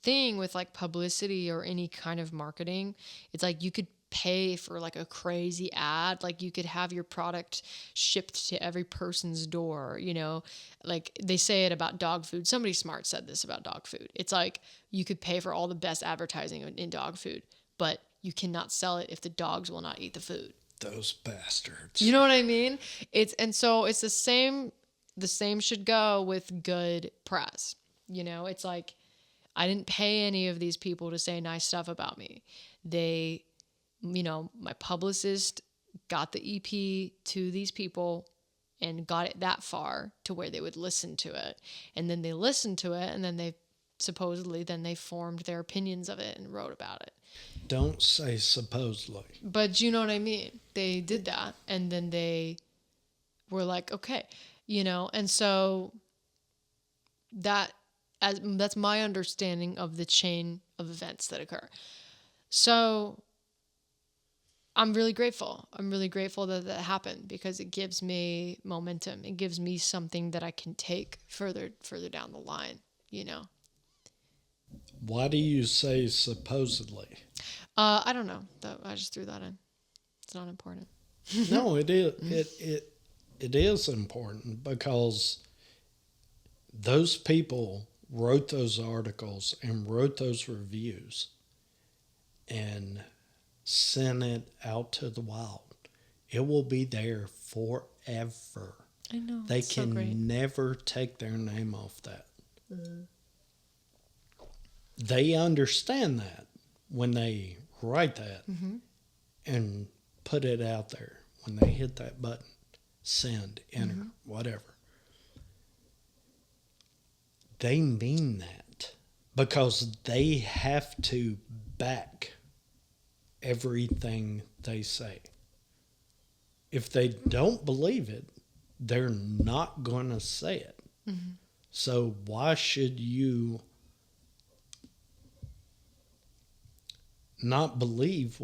thing with like publicity or any kind of marketing. It's like you could pay for like a crazy ad, like you could have your product shipped to every person's door, you know, like they say it about dog food. Somebody smart said this about dog food. It's like you could pay for all the best advertising in dog food, but you cannot sell it if the dogs will not eat the food. Those bastards. You know what I mean? So it's the same should go with good press. You know, it's like I didn't pay any of these people to say nice stuff about me. They, you know, my publicist got the EP to these people and got it that far to where they would listen to it. And then they listened to it and then they formed their opinions of it and wrote about it. Don't say supposedly. But you know what I mean? They did that and then they were like, okay, you know, and so that's my understanding of the chain of events that occur. So I'm really grateful. I'm really grateful that happened because it gives me momentum. It gives me something that I can take further down the line, you know. Why do you say supposedly? I don't know. I just threw that in. It's not important. No, it is. It is important because those people wrote those articles and wrote those reviews and sent it out to the wild. It will be there forever. I know. They it's so can great. never take their name off that. They understand that when they write that and put it out there. When they hit that button, send, enter, whatever. They mean that because they have to back everything they say. If they don't believe it, they're not going to say it. So why should you not believe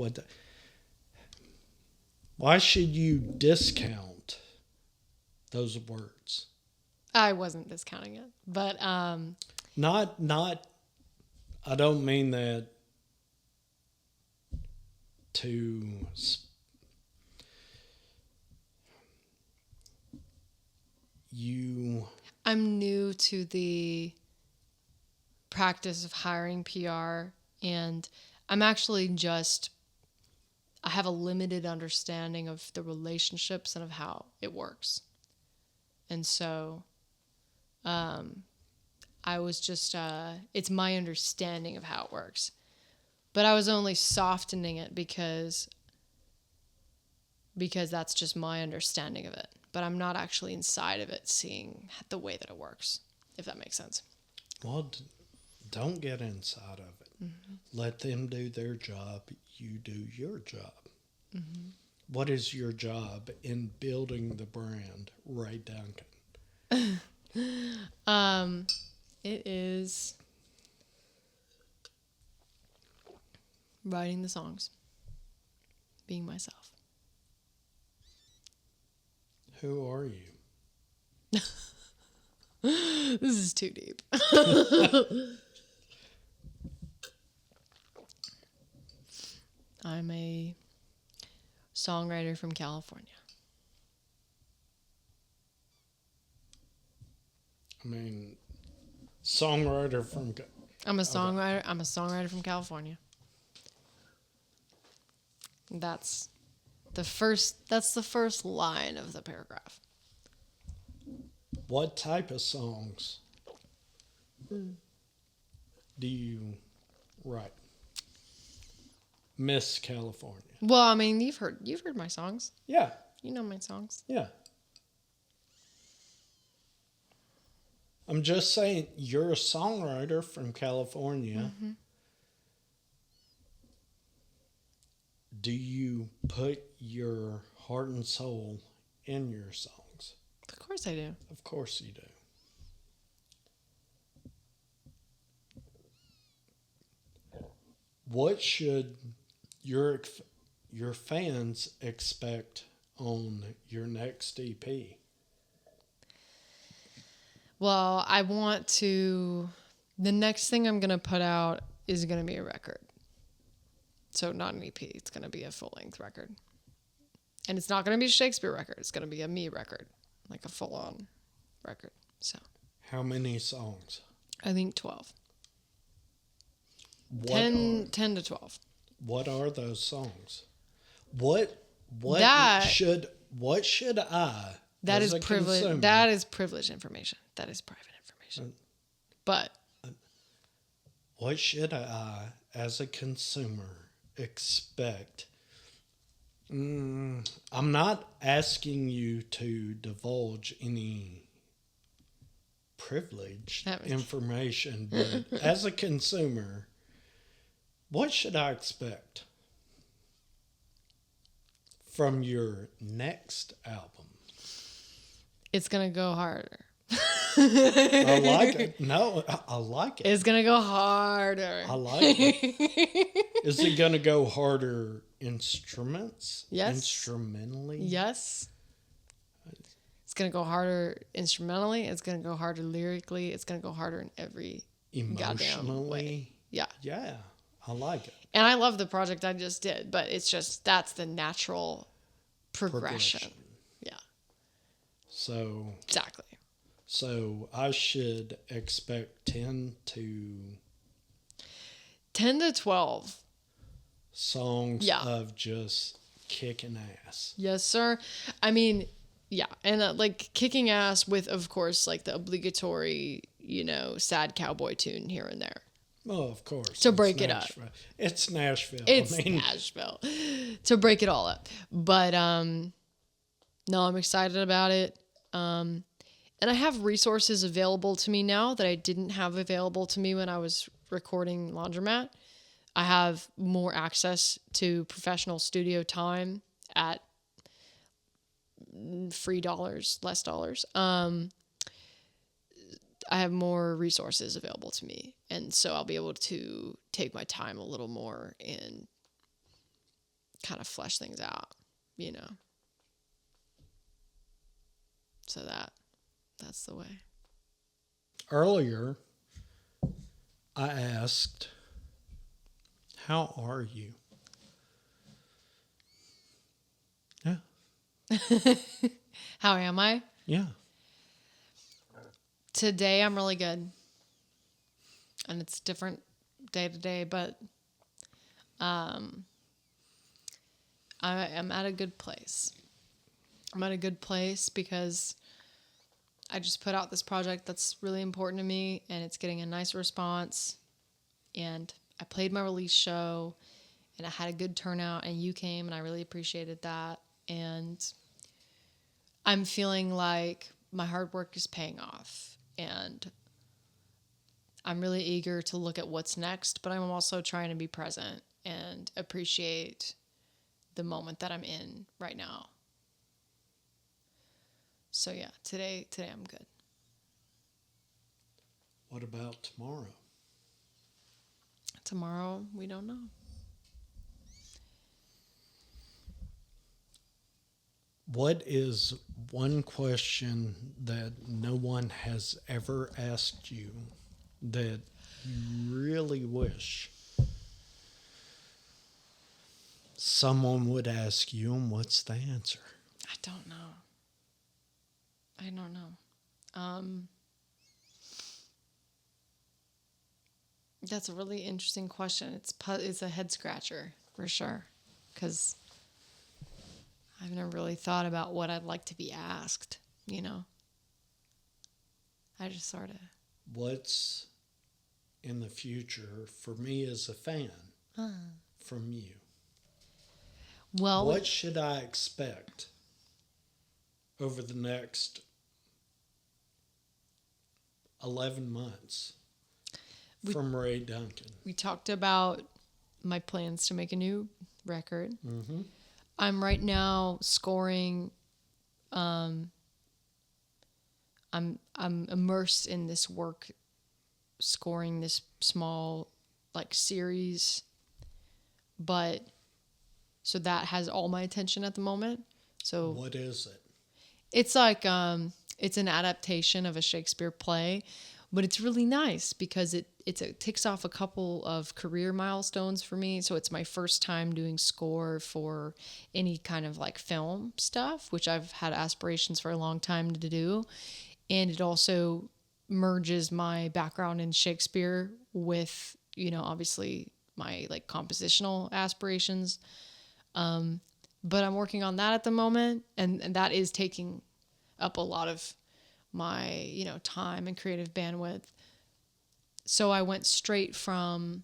why should you discount those words? I wasn't discounting it, but Not I don't mean that to you. I'm new to the practice of hiring PR, and I'm actually I have a limited understanding of the relationships and of how it works. And so I was just, it's my understanding of how it works. But I was only softening it because that's just my understanding of it. But I'm not actually inside of it seeing the way that it works, if that makes sense. Well, don't get inside of it. Let them do their job. You do your job. What is your job in building the brand, Ray Duncan? It is writing the songs, being myself. Who are you? This is too deep. I'm a songwriter from California. I mean, songwriter from... I'm a songwriter from California. That's the first line of the paragraph. What type of songs do you write? Miss California. Well, I mean, you've heard my songs. Yeah. You know my songs. Yeah. I'm just saying, you're a songwriter from California. Mm-hmm. Do you put your heart and soul in your songs? Of course I do. Of course you do. What should your fans expect on your next EP? Well, the next thing I'm going to put out is going to be a record. So not an EP. It's going to be a full-length record. And it's not going to be a Shakespeare record. It's going to be a me record, like a full-on record. So How many songs? I think 12. What 10 to 12. What are those songs? What That- should I That as is a privilege. consumer- That is privileged information. That is private information. But What should I, as a consumer, expect? I'm not asking you to divulge any privileged information, but as a consumer, what should I expect from your next album? it's going to go harder. I like it. No, I like it. It's going to go harder. I like it. Is it going to go harder instruments? Yes. Instrumentally? Yes. It's going to go harder instrumentally. It's going to go harder lyrically. It's going to go harder in every goddamn way. Yeah. Yeah. I like it. And I love the project I just did, but it's just, that's the natural progression. Yeah. So Exactly. I should expect 10 to 12. songs Yeah. of just kicking ass. Yes, sir. I mean, yeah. And like kicking ass with, of course, like the obligatory, sad cowboy tune here and there. Oh, of course. To It's break it up. Nashville. It's Nashville. It's Nashville. To break it all up. But no, I'm excited about it. And I have resources available to me now that I didn't have available to me when I was recording Laundromat. I have more access to professional studio time at free dollars, less dollars. I have more resources available to me. And so I'll be able to take my time a little more and kind of flesh things out, So that's the way. Earlier, I asked, how are you? Yeah. How am I? Yeah. Today I'm really good. And it's different day to day, but I am at a good place. I'm at a good place because I just put out this project that's really important to me and it's getting a nice response. And I played my release show and I had a good turnout and you came and I really appreciated that. And I'm feeling like my hard work is paying off and I'm really eager to look at what's next, but I'm also trying to be present and appreciate the moment that I'm in right now. So yeah, today I'm good. What about tomorrow? Tomorrow, we don't know. What is one question that no one has ever asked you that you really wish Someone would ask you, and what's the answer? I don't know. I don't know. That's a really interesting question. It's a head scratcher for sure, because I've never really thought about what I'd like to be asked. You know, I just sort of. What's in the future for me as a fan from you? Well, What should I expect over the next 11 months from Ray Duncan? we talked about my plans to make a new record. Mm-hmm. I'm right now scoring. I'm immersed in this work, scoring this small like series, but so that has all my attention at the moment. So What is it? it's like it's an adaptation of a Shakespeare play, but it's really nice because it ticks off a couple of career milestones for me. So it's my first time doing score for any kind of like film stuff, which I've had aspirations for a long time to do. And it also merges my background in Shakespeare with, you know, obviously my like compositional aspirations. But I'm working on that at the moment, and that is taking up a lot of my, you know, time and creative bandwidth. So I went straight from,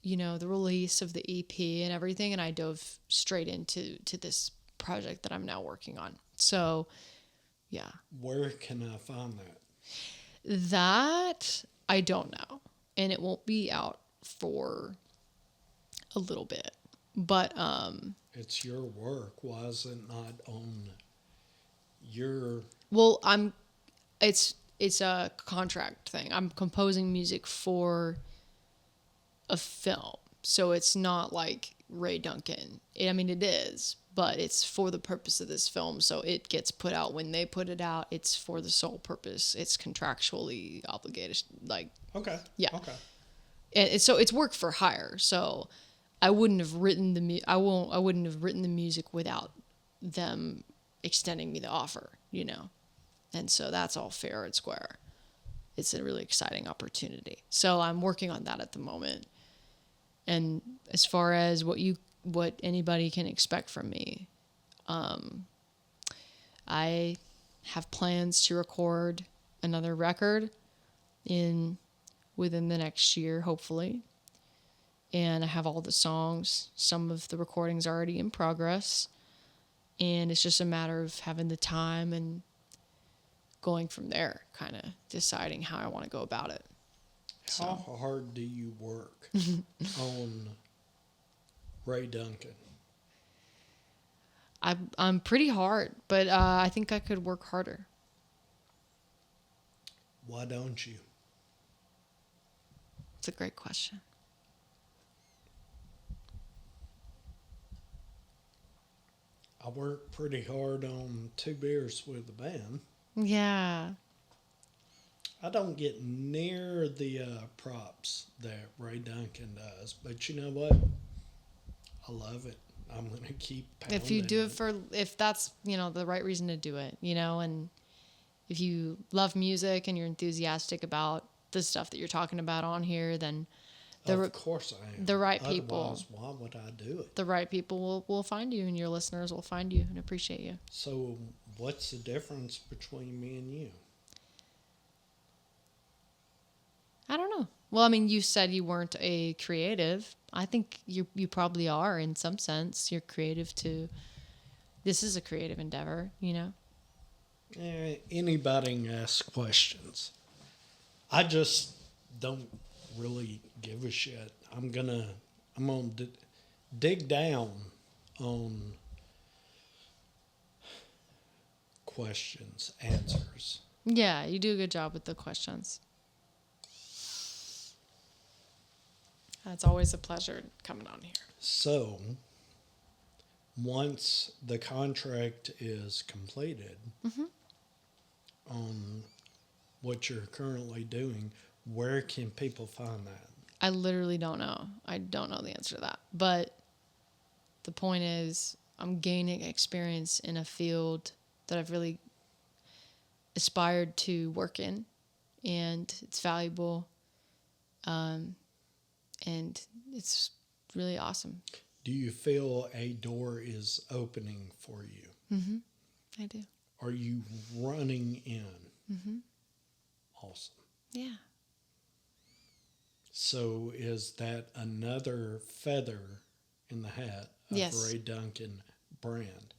you know, the release of the EP and everything, and I dove straight into this project that I'm now working on. So, yeah. Where can I find that? That I don't know, and it won't be out for a little bit. But It's your work. Why is it not on your... well, it's a contract thing. I'm composing music for a film. So it's not like Ray Duncan. I mean, it is, but it's for the purpose of this film. So it gets put out when they put it out. It's for the sole purpose. It's contractually obligated. Like, Okay. yeah. Okay. and so it's work for hire. So I wouldn't have written I wouldn't have written the music without them extending me the offer, you know. And so that's all fair and square. It's a really exciting opportunity. So I'm working on that at the moment. And as far as what anybody can expect from me, I have plans to record another record within the next year, hopefully. And I have all the songs. Some of the recordings are already in progress. And it's just a matter of having the time and going from there, kind of deciding how I want to go about it. How hard do you work on Ray Duncan? I'm pretty hard, but I think I could work harder. Why don't you? It's a great question. I work pretty hard on 2 Beers with the Band. Yeah. I don't get near the props that Ray Duncan does, but you know what? I love it. I'm going to keep pounding If you do it if that's, you know, the right reason to do it, you know, and if you love music and you're enthusiastic about the stuff that you're talking about on here, then Of course I am. the right people. Otherwise, why would I do it? The right people will find you, and your listeners will find you and appreciate you. So what's the difference between me and you? I don't know. Well, I mean, you said you weren't a creative. I think you probably are in some sense. You're creative too. This is a creative endeavor, you know? Anybody can ask questions. I just don't really give a shit. I'm gonna dig down on questions, answers. Yeah, you do a good job with the questions. It's always a pleasure coming on here. So, once the contract is completed on what you're currently doing, where can people find that? I literally don't know. I don't know the answer to that. But The point is, I'm gaining experience in a field that I've really aspired to work in, and it's valuable, and it's really awesome. Do you feel a door is opening for you? I do. Are you running in? Awesome. Yeah. So is that another feather in the hat of Yes. Ray Duncan brand?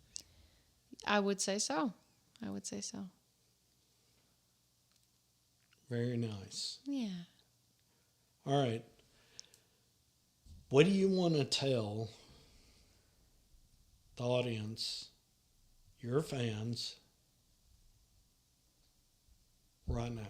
I would say so. Very nice. Yeah. All right. What do you want to tell the audience, your fans, right now?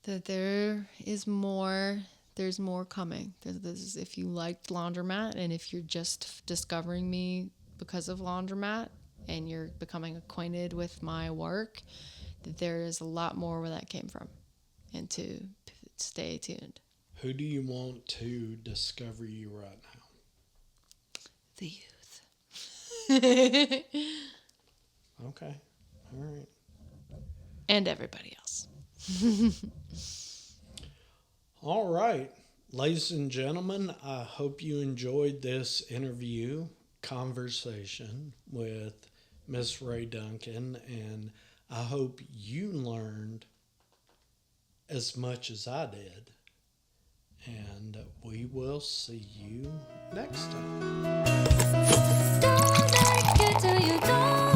That there's more coming. There's, if you liked Laundromat, and if you're just discovering me because of Laundromat, and you're becoming acquainted with my work, that there is a lot more where that came from, and to stay tuned. Who do you want to discover you right now? The youth. Okay. All right. And everybody else. All right. Ladies and gentlemen, I hope you enjoyed this conversation with Miss Ray Duncan, and I hope you learned as much as I did. And we will see you next time. Don't make it till you don't.